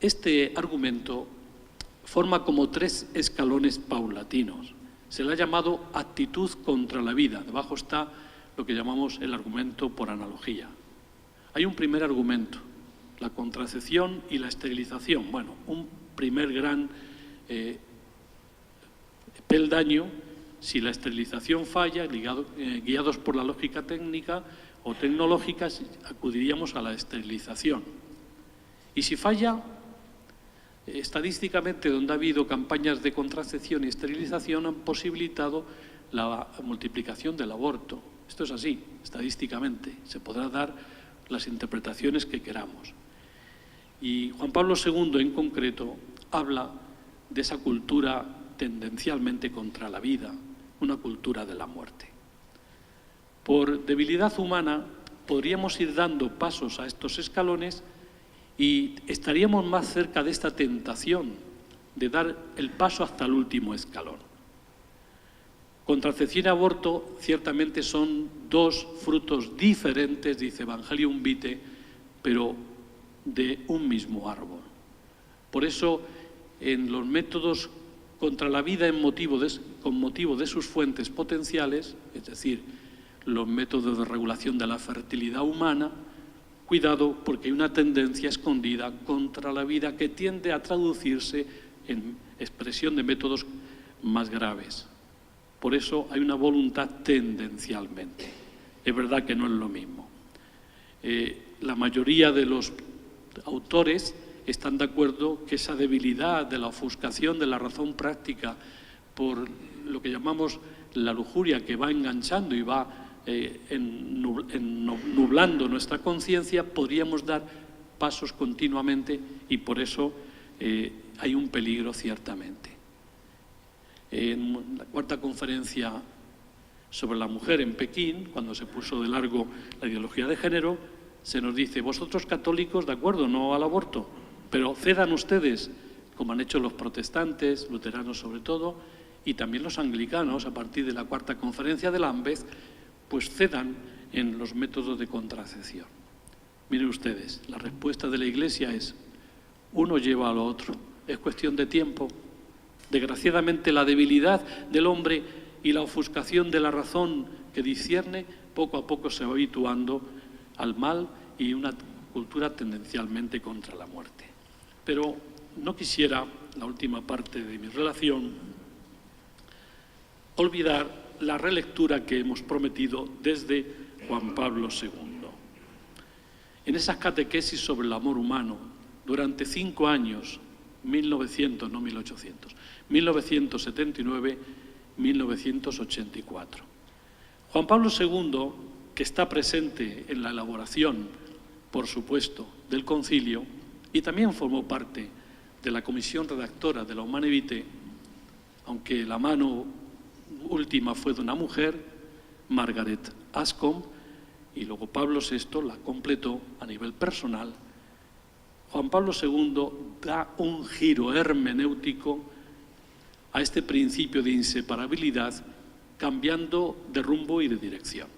Este argumento forma como tres escalones paulatinos. Se le ha llamado actitud contra la vida. Debajo está lo que llamamos el argumento por analogía. Hay un primer argumento, la contracepción y la esterilización. Bueno, un primer gran peldaño. Si la esterilización falla, guiados por la lógica técnica o tecnológica, acudiríamos a la esterilización. Y si falla, estadísticamente, donde ha habido campañas de contracepción y esterilización, han posibilitado la multiplicación del aborto. Esto es así, estadísticamente. Se podrá dar las interpretaciones que queramos. Y Juan Pablo II, en concreto, habla de esa cultura tendencialmente contra la vida, una cultura de la muerte. Por debilidad humana, podríamos ir dando pasos a estos escalones y estaríamos más cerca de esta tentación de dar el paso hasta el último escalón. Contracepción y aborto ciertamente son dos frutos diferentes, dice Evangelium Vitae, pero de un mismo árbol. Por eso, en los métodos contra la vida con motivo de sus fuentes potenciales, es decir, los métodos de regulación de la fertilidad humana, cuidado porque hay una tendencia escondida contra la vida que tiende a traducirse en expresión de métodos más graves. Por eso hay una voluntad tendencialmente. Es verdad que no es lo mismo. La mayoría de los autores están de acuerdo que esa debilidad de la ofuscación de la razón práctica por lo que llamamos la lujuria, que va enganchando y va nublando nuestra conciencia, podríamos dar pasos continuamente y por eso hay un peligro ciertamente. En la cuarta conferencia sobre la mujer en Pekín, cuando se puso de largo la ideología de género, se nos dice: vosotros católicos, de acuerdo, no al aborto, pero cedan ustedes, como han hecho los protestantes, luteranos sobre todo, y también los anglicanos, a partir de la cuarta conferencia de Lambeth, pues cedan en los métodos de contracepción. Miren ustedes, la respuesta de la Iglesia es: uno lleva a lo otro, es cuestión de tiempo. Desgraciadamente, la debilidad del hombre y la ofuscación de la razón que discierne, poco a poco se va habituando al mal y una cultura tendencialmente contra la muerte. Pero no quisiera, la última parte de mi relación, olvidar la relectura que hemos prometido desde Juan Pablo II. En esas catequesis sobre el amor humano, durante 5 años, 1979-1984. Juan Pablo II, que está presente en la elaboración, por supuesto, del concilio, y también formó parte de la comisión redactora de la Humane Vitae, aunque la mano última fue de una mujer, Margaret Anscombe, y luego Pablo VI la completó a nivel personal. Juan Pablo II da un giro hermenéutico a este principio de inseparabilidad, cambiando de rumbo y de dirección.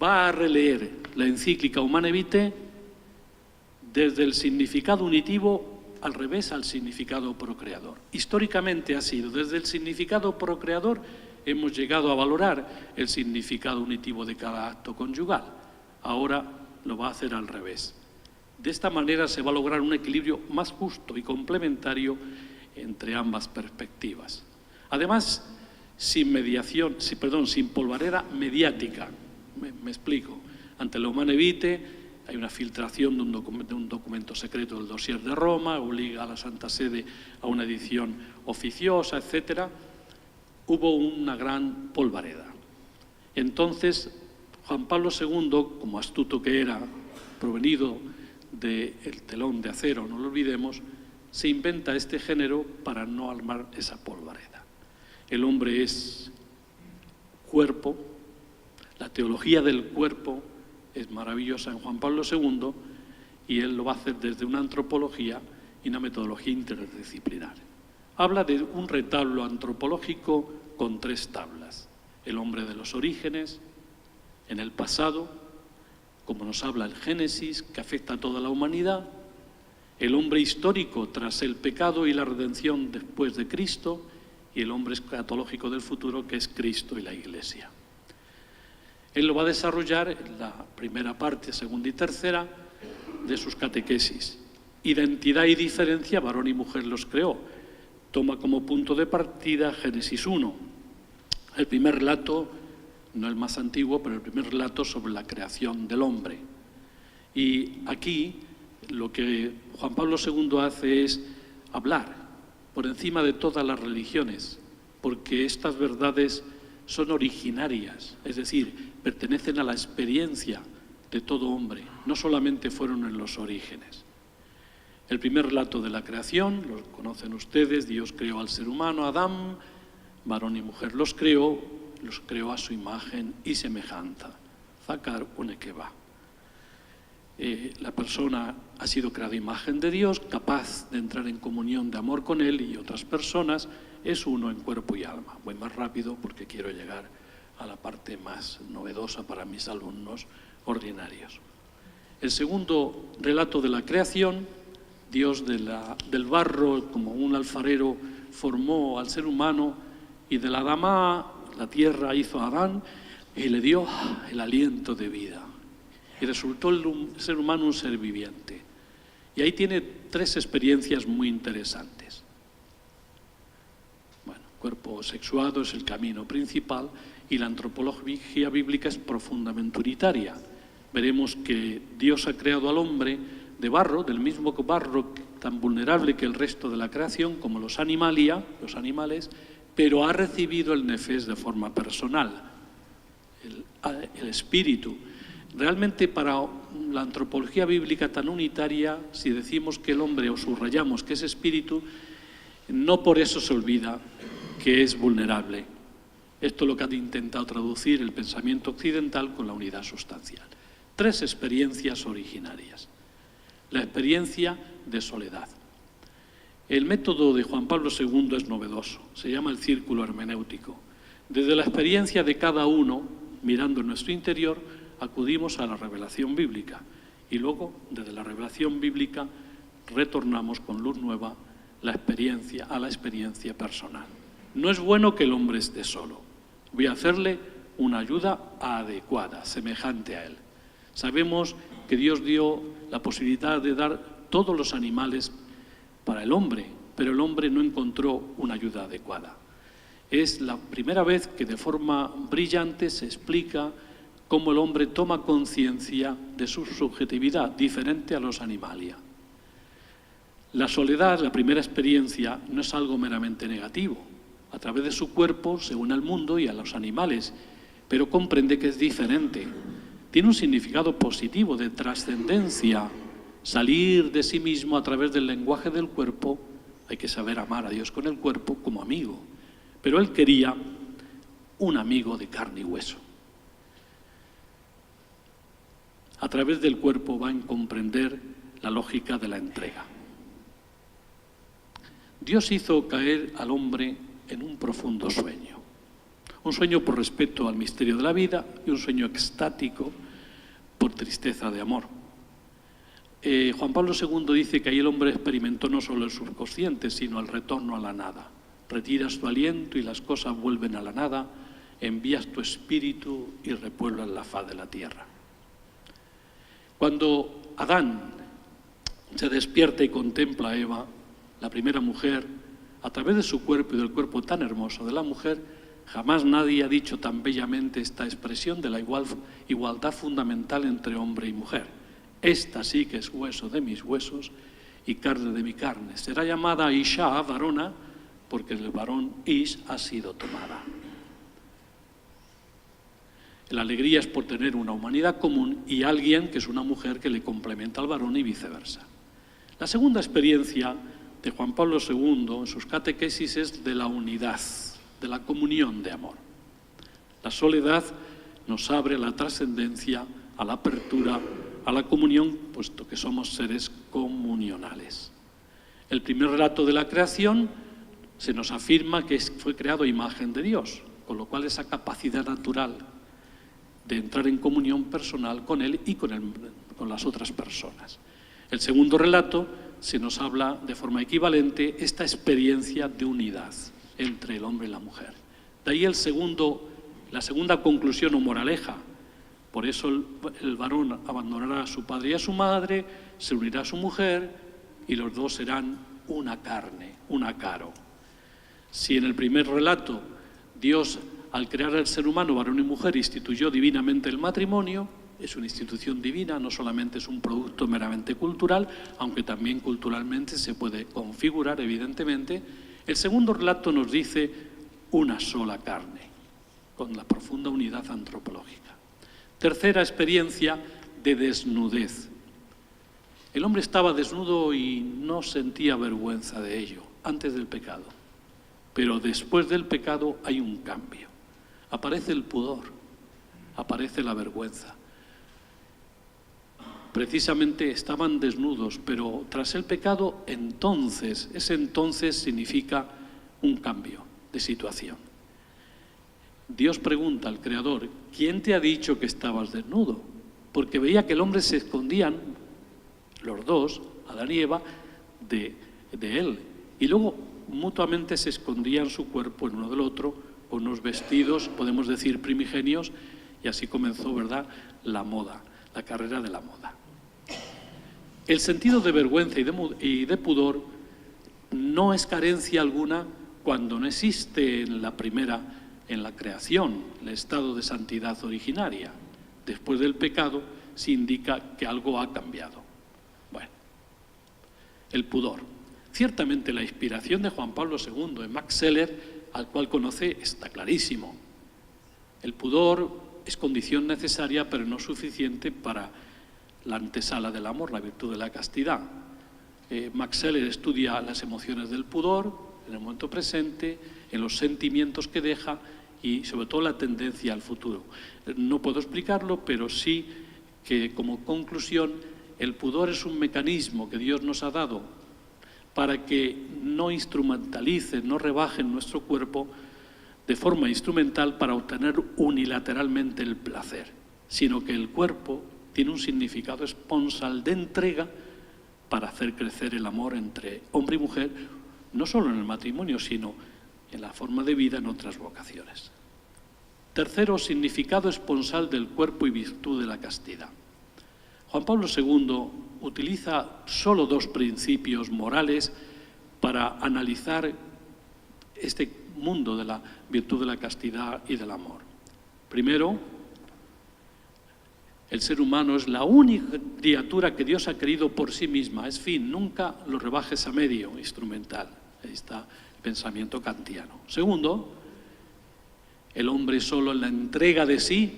Va a releer la encíclica Humane Vitae desde el significado unitivo al revés al significado procreador. Históricamente ha sido desde el significado procreador hemos llegado a valorar el significado unitivo de cada acto conyugal. Ahora lo va a hacer al revés. De esta manera se va a lograr un equilibrio más justo y complementario entre ambas perspectivas. Además, sin polvareda mediática. Me explico. Ante la Humane Vitae hay una filtración de un documento secreto del dossier de Roma, obliga a la Santa Sede a una edición oficiosa, etc. Hubo una gran polvareda. Entonces, Juan Pablo II, como astuto que era, provenido del telón de acero, no lo olvidemos, se inventa este género para no armar esa polvareda. El hombre es cuerpo, la teología del cuerpo es maravillosa en Juan Pablo II y él lo va a hacer desde una antropología y una metodología interdisciplinar. Habla de un retablo antropológico con 3 tablas. El hombre de los orígenes, en el pasado, como nos habla el Génesis, que afecta a toda la humanidad, el hombre histórico tras el pecado y la redención después de Cristo, y el hombre escatológico del futuro, que es Cristo y la Iglesia. Él lo va a desarrollar en la primera parte, segunda y tercera, de sus catequesis. Identidad y diferencia, varón y mujer los creó. Toma como punto de partida Génesis 1. El primer relato, no el más antiguo, pero el primer relato sobre la creación del hombre. Y aquí lo que Juan Pablo II hace es hablar por encima de todas las religiones, porque estas verdades son originarias, es decir, pertenecen a la experiencia de todo hombre, no solamente fueron en los orígenes. El primer relato de la creación, lo conocen ustedes, Dios creó al ser humano, Adán, varón y mujer los creó a su imagen y semejanza. Zakar Unekeba. la persona ha sido creada a imagen de Dios, capaz de entrar en comunión de amor con Él y otras personas, es uno en cuerpo y alma. Voy más rápido porque quiero llegar a la parte más novedosa para mis alumnos ordinarios. El segundo relato de la creación, Dios del barro, como un alfarero, formó al ser humano, y de la Adamá, la tierra, hizo a Adán y le dio el aliento de vida. Y resultó el ser humano un ser viviente. Y ahí tiene 3 experiencias muy interesantes. Bueno, cuerpo sexuado es el camino principal y la antropología bíblica es profundamente unitaria. Veremos que Dios ha creado al hombre de barro, del mismo barro tan vulnerable que el resto de la creación, como los animales, pero ha recibido el nefés de forma personal, el espíritu. Realmente para la antropología bíblica tan unitaria, si decimos que el hombre o subrayamos que es espíritu, no por eso se olvida que es vulnerable. Esto es lo que ha intentado traducir el pensamiento occidental con la unidad sustancial. 3 experiencias originarias. La experiencia de soledad. El método de Juan Pablo II es novedoso, se llama el círculo hermenéutico. Desde la experiencia de cada uno, mirando en nuestro interior, acudimos a la revelación bíblica y luego, desde la revelación bíblica, retornamos con luz nueva a la experiencia personal. No es bueno que el hombre esté solo. Voy a hacerle una ayuda adecuada, semejante a él. Sabemos que Dios dio la posibilidad de dar todos los animales para el hombre, pero el hombre no encontró una ayuda adecuada. Es la primera vez que de forma brillante se explica cómo el hombre toma conciencia de su subjetividad, diferente a los animalia. La soledad, la primera experiencia, no es algo meramente negativo. A través de su cuerpo se une al mundo y a los animales, pero comprende que es diferente. Tiene un significado positivo de trascendencia. Salir de sí mismo a través del lenguaje del cuerpo, hay que saber amar a Dios con el cuerpo como amigo. Pero él quería un amigo de carne y hueso. A través del cuerpo va a comprender la lógica de la entrega. Dios hizo caer al hombre en un profundo sueño. Un sueño por respeto al misterio de la vida y un sueño extático por tristeza de amor. Juan Pablo II dice que ahí el hombre experimentó no solo el subconsciente, sino el retorno a la nada. Retiras tu aliento y las cosas vuelven a la nada, envías tu espíritu y repueblas la faz de la tierra. Cuando Adán se despierta y contempla a Eva, la primera mujer, a través de su cuerpo y del cuerpo tan hermoso de la mujer, jamás nadie ha dicho tan bellamente esta expresión de la igualdad fundamental entre hombre y mujer. Esta sí que es hueso de mis huesos y carne de mi carne. Será llamada Isha, varona, porque el varón Ish ha sido tomada. La alegría es por tener una humanidad común y alguien que es una mujer que le complementa al varón y viceversa. La segunda experiencia de Juan Pablo II en sus catequesis es de la unidad, de la comunión de amor. La soledad nos abre a la trascendencia, a la apertura, a la comunión, puesto que somos seres comunionales. El primer relato de la creación se nos afirma que fue creado a imagen de Dios, con lo cual esa capacidad natural de entrar en comunión personal con Él y con las otras personas. El segundo relato se nos habla de forma equivalente esta experiencia de unidad entre el hombre y la mujer. De ahí la segunda conclusión o moraleja. Por eso el varón abandonará a su padre y a su madre, se unirá a su mujer y los dos serán una carne, una caro. Si en el primer relato Dios, al crear al ser humano, varón y mujer, instituyó divinamente el matrimonio, es una institución divina, no solamente es un producto meramente cultural, aunque también culturalmente se puede configurar, evidentemente. El segundo relato nos dice una sola carne, con la profunda unidad antropológica. Tercera experiencia de desnudez. El hombre estaba desnudo y no sentía vergüenza de ello, antes del pecado. Pero después del pecado hay un cambio. Aparece el pudor, aparece la vergüenza. precisamente estaban desnudos, pero tras el pecado, ese entonces significa un cambio de situación. Dios pregunta al Creador: ¿quién te ha dicho que estabas desnudo? Porque veía que el hombre se escondían, los dos, Adán y Eva, de él. Y luego mutuamente se escondían su cuerpo en uno del otro, con unos vestidos, podemos decir, primigenios, y así comenzó, ¿verdad?, la moda, la carrera de la moda. El sentido de vergüenza y de pudor no es carencia alguna cuando no existe en la creación, el estado de santidad originaria. Después del pecado se indica que algo ha cambiado. Bueno, el pudor. Ciertamente la inspiración de Juan Pablo II en Max Scheler, al cual conoce, está clarísimo. El pudor es condición necesaria, pero no suficiente para la antesala del amor, la virtud de la castidad. Max Scheler estudia las emociones del pudor en el momento presente, en los sentimientos que deja y sobre todo la tendencia al futuro. No puedo explicarlo, pero sí que como conclusión el pudor es un mecanismo que Dios nos ha dado para que no instrumentalice, no rebaje en nuestro cuerpo de forma instrumental para obtener unilateralmente el placer, sino que el cuerpo tiene un significado esponsal de entrega para hacer crecer el amor entre hombre y mujer, no solo en el matrimonio, sino en la forma de vida en otras vocaciones. Tercero, significado esponsal del cuerpo y virtud de la castidad. Juan Pablo II utiliza solo dos principios morales para analizar este mundo de la virtud de la castidad y del amor. Primero, el ser humano es la única criatura que Dios ha querido por sí misma. Es fin, nunca lo rebajes a medio instrumental. Ahí está el pensamiento kantiano. Segundo, el hombre solo en la entrega de sí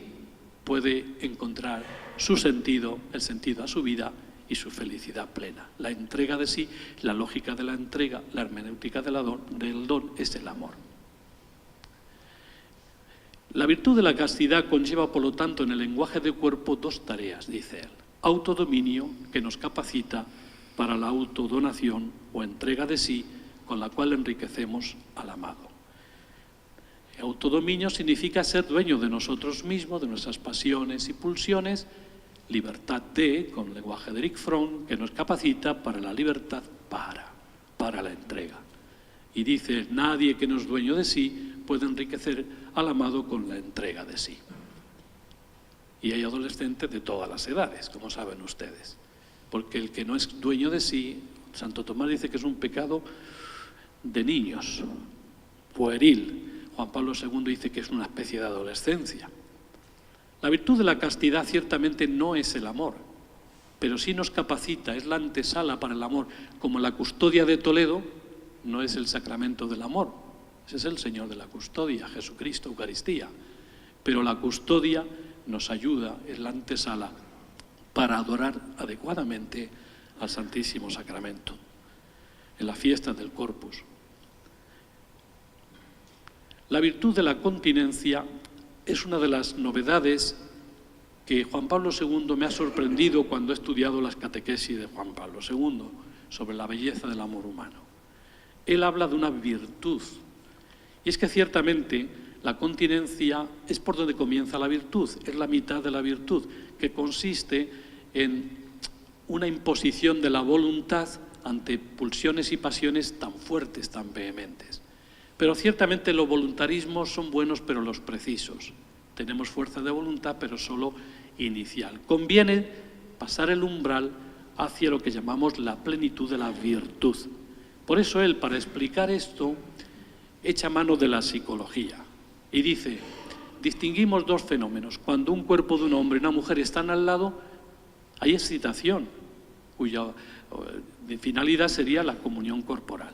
puede encontrar su sentido, el sentido a su vida y su felicidad plena. La entrega de sí, la lógica de la entrega, la hermenéutica del don es el amor. La virtud de la castidad conlleva, por lo tanto, en el lenguaje del cuerpo dos tareas, dice él. Autodominio, que nos capacita para la autodonación o entrega de sí, con la cual enriquecemos al amado. Autodominio significa ser dueño de nosotros mismos, de nuestras pasiones y pulsiones. Libertad con el lenguaje de Erich Fromm, que nos capacita para la libertad para la entrega. Y dice, nadie que no es dueño de sí puede enriquecer al amado con la entrega de sí. Y hay adolescentes de todas las edades, como saben ustedes. Porque el que no es dueño de sí, Santo Tomás dice que es un pecado de niños, pueril. Juan Pablo II dice que es una especie de adolescencia. La virtud de la castidad ciertamente no es el amor, pero sí nos capacita, es la antesala para el amor. Como la custodia de Toledo no es el sacramento del amor, ese es el Señor de la custodia, Jesucristo, Eucaristía. Pero la custodia nos ayuda, es la antesala para adorar adecuadamente al Santísimo Sacramento, en la fiesta del Corpus. La virtud de la continencia es una de las novedades que Juan Pablo II me ha sorprendido cuando he estudiado las catequesis de Juan Pablo II sobre la belleza del amor humano. Él habla de una virtud, y es que ciertamente la continencia es por donde comienza la virtud, es la mitad de la virtud, que consiste en una imposición de la voluntad ante pulsiones y pasiones tan fuertes, tan vehementes. Pero ciertamente los voluntarismos son buenos, pero los precisos. Tenemos fuerza de voluntad, pero solo inicial. Conviene pasar el umbral hacia lo que llamamos la plenitud de la virtud. Por eso él, para explicar esto, echa mano de la psicología y dice, distinguimos dos fenómenos. Cuando un cuerpo de un hombre y una mujer están al lado, hay excitación, cuya finalidad sería la comunión corporal.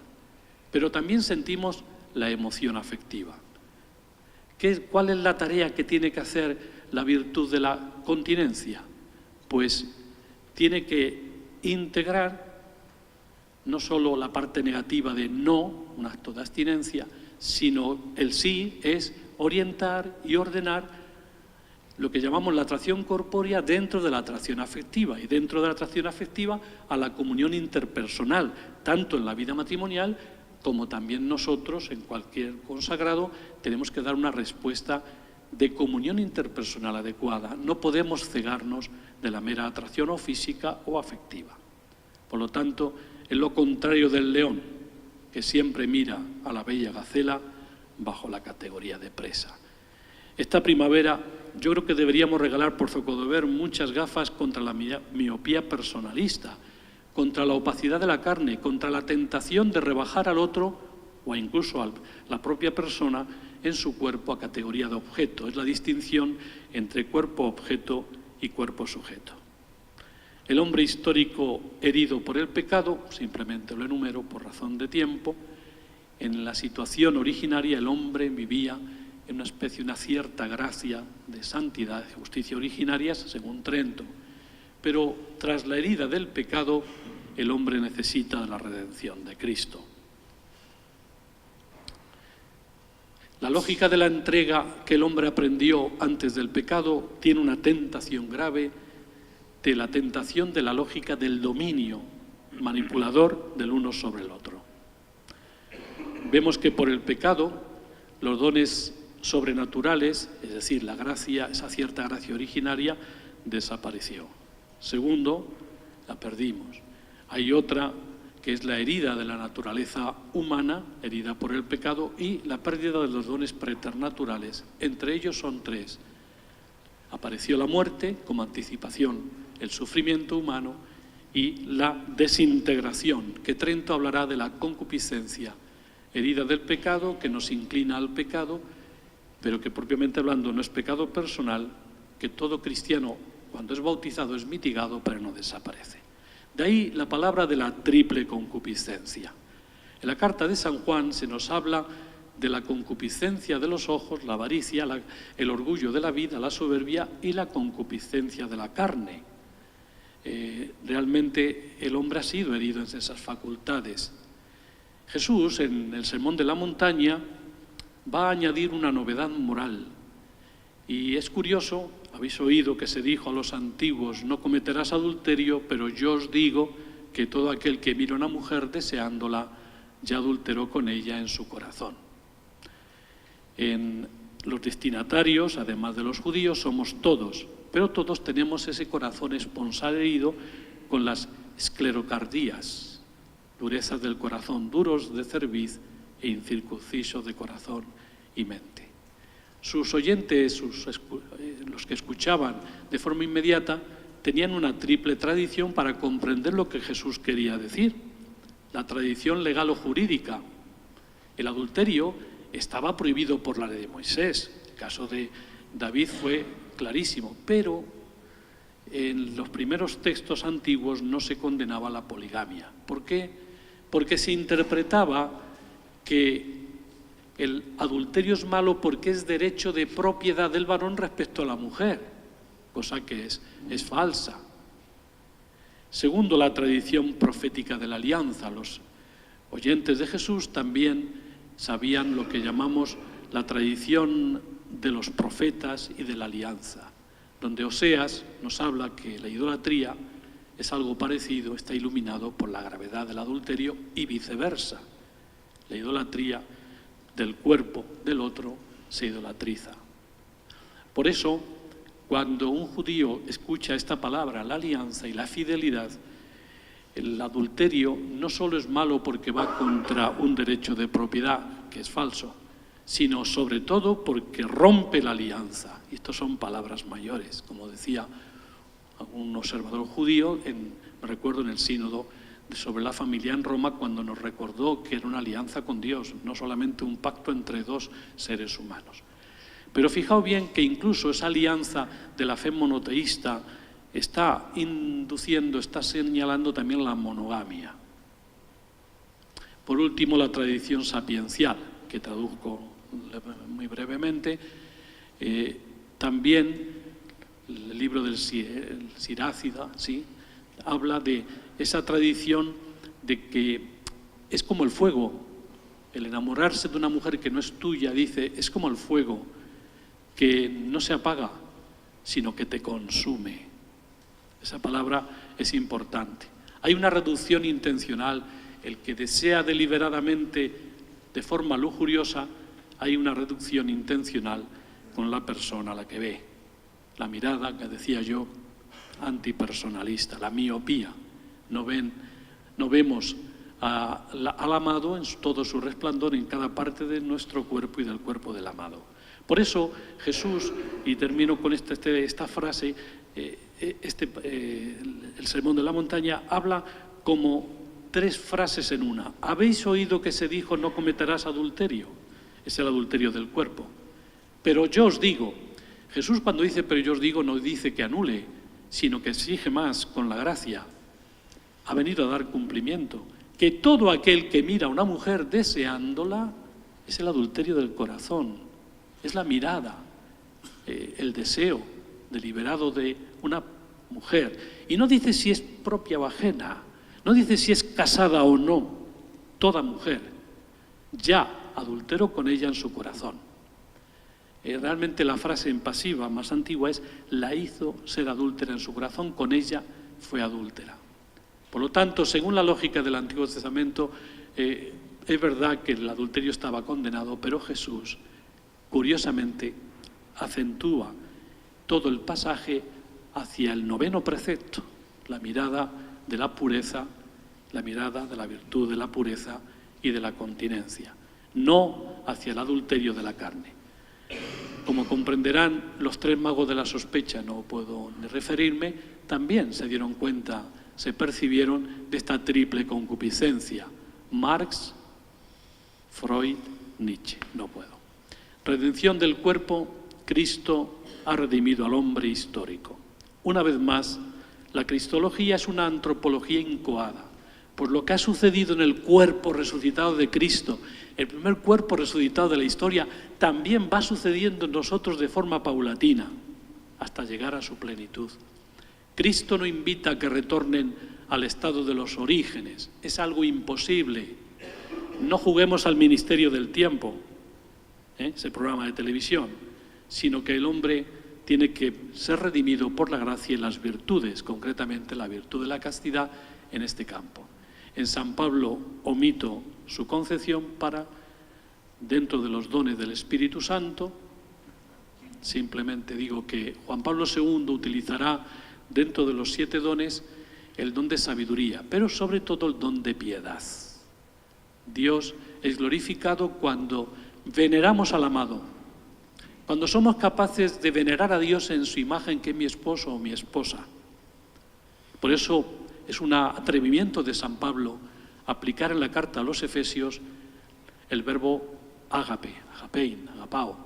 Pero también sentimos la emoción afectiva. ¿Cuál es la tarea que tiene que hacer la virtud de la continencia? Pues tiene que integrar no solo la parte negativa de no, un acto de abstinencia, sino el sí es orientar y ordenar lo que llamamos la atracción corpórea dentro de la atracción afectiva, y dentro de la atracción afectiva a la comunión interpersonal, tanto en la vida matrimonial como también nosotros, en cualquier consagrado, tenemos que dar una respuesta de comunión interpersonal adecuada. No podemos cegarnos de la mera atracción o física o afectiva. Por lo tanto, es lo contrario del león, que siempre mira a la bella gacela bajo la categoría de presa. Esta primavera yo creo que deberíamos regalar por Zocodover muchas gafas contra la miopía personalista, contra la opacidad de la carne, contra la tentación de rebajar al otro o incluso a la propia persona en su cuerpo a categoría de objeto. Es la distinción entre cuerpo-objeto y cuerpo-sujeto. El hombre histórico herido por el pecado, simplemente lo enumero por razón de tiempo, en la situación originaria el hombre vivía en una especie, una cierta gracia de santidad y justicia originarias, según Trento. Pero tras la herida del pecado, el hombre necesita de la redención de Cristo. La lógica de la entrega que el hombre aprendió antes del pecado tiene una tentación grave de la tentación de la lógica del dominio manipulador del uno sobre el otro. Vemos que por el pecado los dones sobrenaturales, es decir, la gracia, esa cierta gracia originaria, desapareció. Segundo, la perdimos. Hay otra que es la herida de la naturaleza humana, herida por el pecado, y la pérdida de los dones preternaturales. Entre ellos son tres. Apareció la muerte como anticipación, el sufrimiento humano y la desintegración, que Trento hablará de la concupiscencia, herida del pecado que nos inclina al pecado, pero que propiamente hablando no es pecado personal, que todo cristiano cuando es bautizado es mitigado, pero no desaparece. De ahí la palabra de la triple concupiscencia. En la carta de San Juan se nos habla de la concupiscencia de los ojos, la avaricia, el orgullo de la vida, la soberbia y la concupiscencia de la carne. Realmente el hombre ha sido herido en esas facultades. Jesús, en el Sermón de la Montaña, va a añadir una novedad moral. Y es curioso, habéis oído que se dijo a los antiguos, no cometerás adulterio, pero yo os digo que todo aquel que mira a una mujer deseándola, ya adulteró con ella en su corazón. En los destinatarios, además de los judíos, somos todos, pero todos tenemos ese corazón esponsal herido con las esclerocardías, durezas del corazón, duros de cerviz e incircuncisos de corazón y mente. Sus oyentes, los que escuchaban de forma inmediata, tenían una triple tradición para comprender lo que Jesús quería decir. La tradición legal o jurídica. El adulterio estaba prohibido por la ley de Moisés. El caso de David fue clarísimo, pero en los primeros textos antiguos no se condenaba la poligamia. ¿Por qué? Porque se interpretaba que el adulterio es malo porque es derecho de propiedad del varón respecto a la mujer, cosa que es falsa. Segundo, la tradición profética de la alianza. Los oyentes de Jesús también sabían lo que llamamos la tradición de los profetas y de la alianza, donde Oseas nos habla que la idolatría es algo parecido, está iluminado por la gravedad del adulterio y viceversa. La idolatría del cuerpo del otro se idolatriza. Por eso, cuando un judío escucha esta palabra, la alianza y la fidelidad, el adulterio no solo es malo porque va contra un derecho de propiedad, que es falso, sino sobre todo porque rompe la alianza. Y estas son palabras mayores, como decía un observador judío, me recuerdo en el sínodo sobre la familia en Roma, cuando nos recordó que era una alianza con Dios, no solamente un pacto entre dos seres humanos. Pero fijaos bien que incluso esa alianza de la fe monoteísta está induciendo, está señalando también la monogamia. Por último, la tradición sapiencial, que traduzco muy brevemente. También el libro del Sirácida, ¿sí?, habla de esa tradición de que es como el fuego. El enamorarse de una mujer que no es tuya, dice, es como el fuego, que no se apaga, sino que te consume. Esa palabra es importante. Hay una reducción intencional. El que desea deliberadamente, de forma lujuriosa, hay una reducción intencional con la persona a la que ve. La mirada, que decía yo, antipersonalista, la miopía. No vemos al amado en todo su resplandor en cada parte de nuestro cuerpo y del cuerpo del amado. Por eso Jesús, y termino con esta frase, el Sermón de la Montaña habla como 3 frases en una. ¿Habéis oído que se dijo no cometerás adulterio? Es el adulterio del cuerpo. Pero yo os digo, Jesús cuando dice pero yo os digo no dice que anule, sino que exige más con la gracia. Ha venido a dar cumplimiento. Que todo aquel que mira a una mujer deseándola es el adulterio del corazón, es la mirada, el deseo deliberado de una mujer. Y no dice si es propia o ajena, no dice si es casada o no, toda mujer ya adulteró con ella en su corazón. Realmente la frase en pasiva más antigua es la hizo ser adúltera en su corazón, con ella fue adúltera. Por lo tanto, según la lógica del Antiguo Testamento, es verdad que el adulterio estaba condenado, pero Jesús, curiosamente, acentúa todo el pasaje hacia el 9º precepto, la mirada de la pureza, la mirada de la virtud de la pureza y de la continencia, no hacia el adulterio de la carne. Como comprenderán, los 3 magos de la sospecha, no puedo ni referirme, también se dieron cuenta, se percibieron de esta triple concupiscencia. Marx, Freud, Nietzsche, no puedo. Redención del cuerpo, Cristo ha redimido al hombre histórico. Una vez más, la cristología es una antropología incoada. Por lo que ha sucedido en el cuerpo resucitado de Cristo, el primer cuerpo resucitado de la historia, también va sucediendo en nosotros de forma paulatina, hasta llegar a su plenitud. Cristo no invita a que retornen al estado de los orígenes, es algo imposible. No juguemos al ministerio del tiempo, ese programa de televisión, sino que el hombre tiene que ser redimido por la gracia y las virtudes, concretamente la virtud de la castidad en este campo. En San Pablo omito su concepción para, dentro de los dones del Espíritu Santo, simplemente digo que Juan Pablo II utilizará dentro de los 7 dones el don de sabiduría, pero sobre todo el don de piedad. Dios es glorificado cuando veneramos al amado, cuando somos capaces de venerar a Dios en su imagen, que es mi esposo o mi esposa. Por eso es un atrevimiento de San Pablo aplicar en la carta a los Efesios el verbo ágape, agapein, agapao,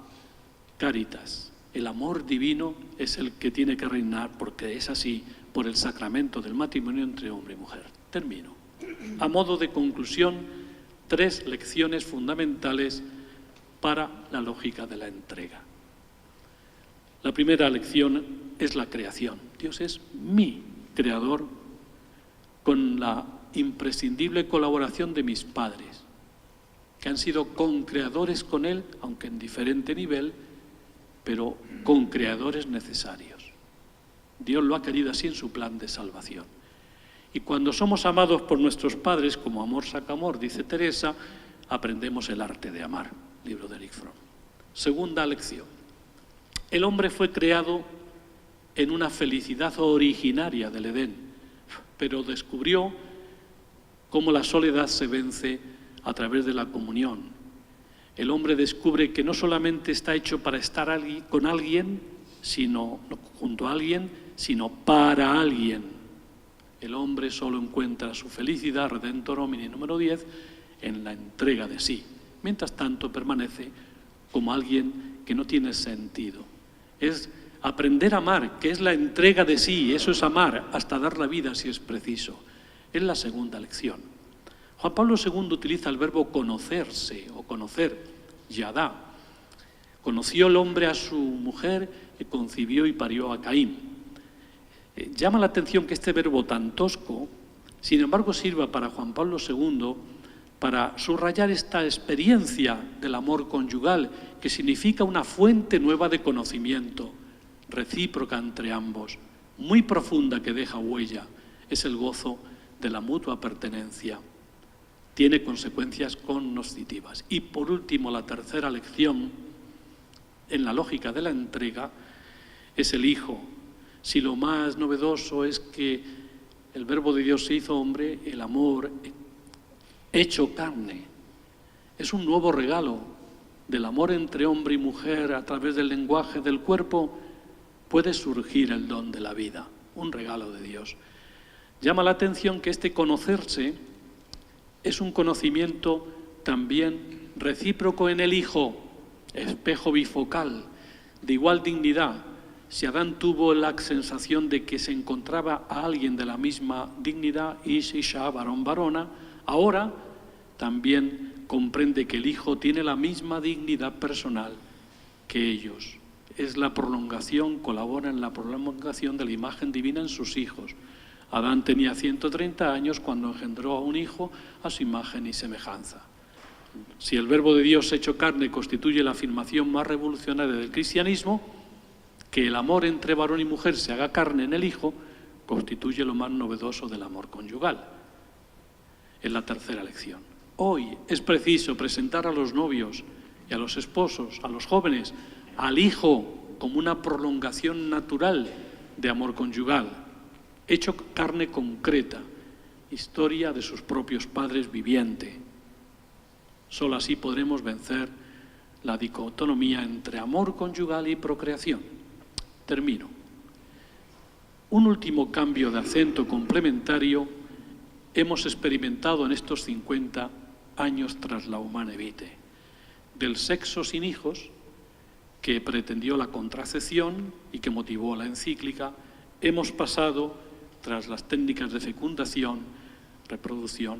caritas. El amor divino es el que tiene que reinar, porque es así por el sacramento del matrimonio entre hombre y mujer. Termino. A modo de conclusión, 3 lecciones fundamentales para la lógica de la entrega. La primera lección es la creación. Dios es mi creador, con la imprescindible colaboración de mis padres, que han sido concreadores con Él, aunque en diferente nivel, pero concreadores necesarios. Dios lo ha querido así en su plan de salvación. Y cuando somos amados por nuestros padres, como amor saca amor, dice Teresa, aprendemos el arte de amar. Libro de Erich Fromm. Segunda lección. El hombre fue creado en una felicidad originaria del Edén, pero descubrió cómo la soledad se vence a través de la comunión. El hombre descubre que no solamente está hecho para estar con alguien, sino no junto a alguien, sino para alguien. El hombre solo encuentra su felicidad, Redemptor Homini número 10, en la entrega de sí. Mientras tanto permanece como alguien que no tiene sentido. Es aprender a amar, que es la entrega de sí, eso es amar, hasta dar la vida si es preciso. Es la segunda lección. Juan Pablo II utiliza el verbo conocerse o conocer, yadá. Conoció el hombre a su mujer y concibió y parió a Caín. Llama la atención que este verbo tan tosco, sin embargo, sirva para Juan Pablo II para subrayar esta experiencia del amor conyugal, que significa una fuente nueva de conocimiento. recíproca entre ambos, muy profunda, que deja huella, es el gozo de la mutua pertenencia. Tiene consecuencias cognoscitivas. Y por último, la tercera lección, en la lógica de la entrega, es el Hijo. Si lo más novedoso es que el Verbo de Dios se hizo hombre, el amor hecho carne es un nuevo regalo del amor entre hombre y mujer. A través del lenguaje del cuerpo puede surgir el don de la vida, un regalo de Dios. Llama la atención que este conocerse es un conocimiento también recíproco en el Hijo, espejo bifocal, de igual dignidad. Si Adán tuvo la sensación de que se encontraba a alguien de la misma dignidad, Ish, Isha, varón, varona, ahora también comprende que el Hijo tiene la misma dignidad personal que ellos. Es la prolongación, colabora en la prolongación de la imagen divina en sus hijos. Adán tenía 130 años cuando engendró a un hijo a su imagen y semejanza. Si el Verbo de Dios hecho carne constituye la afirmación más revolucionaria del cristianismo, que el amor entre varón y mujer se haga carne en el Hijo constituye lo más novedoso del amor conyugal. Es la tercera lección. Hoy es preciso presentar a los novios y a los esposos, a los jóvenes, al Hijo como una prolongación natural de amor conyugal, hecho carne concreta, historia de sus propios padres viviente. Solo así podremos vencer la dicotomía entre amor conyugal y procreación. Termino. Un último cambio de acento complementario hemos experimentado en estos 50 años tras la Humanae Vitae. Del sexo sin hijos, que pretendió la contracepción y que motivó la encíclica, hemos pasado, tras las técnicas de fecundación, reproducción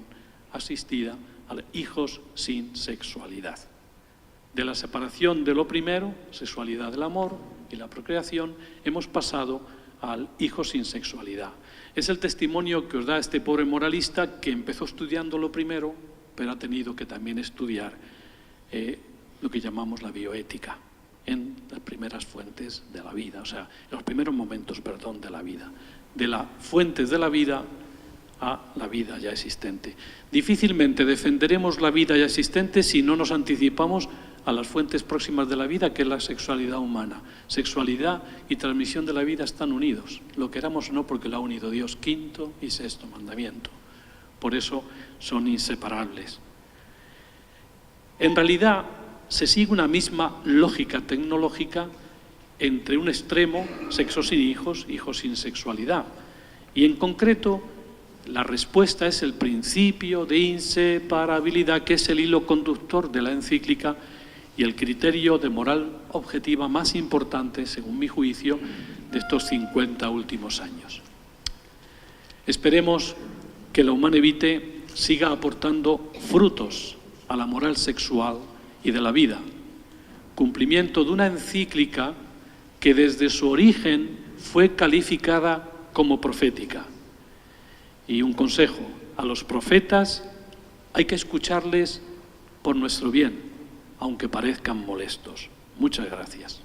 asistida, a hijos sin sexualidad. De la separación de lo primero, sexualidad del amor y la procreación, hemos pasado al hijo sin sexualidad. Es el testimonio que os da este pobre moralista que empezó estudiando lo primero, pero ha tenido que también estudiar lo que llamamos la bioética en las primeras fuentes de la vida, o sea, en los primeros momentos, de la vida, de las fuentes de la vida a la vida ya existente. Difícilmente defenderemos la vida ya existente si no nos anticipamos a las fuentes próximas de la vida, que es la sexualidad humana. Sexualidad y transmisión de la vida están unidos, lo queramos o no, porque lo ha unido Dios, quinto y sexto mandamiento. Por eso son inseparables. En realidad se sigue una misma lógica tecnológica entre un extremo, sexo sin hijos, hijos sin sexualidad. Y en concreto, la respuesta es el principio de inseparabilidad, que es el hilo conductor de la encíclica y el criterio de moral objetiva más importante, según mi juicio, de estos 50 últimos años. Esperemos que la Humanae Vitae siga aportando frutos a la moral sexual y de la vida, cumplimiento de una encíclica que desde su origen fue calificada como profética. Y un consejo: a los profetas hay que escucharles por nuestro bien, aunque parezcan molestos. Muchas gracias.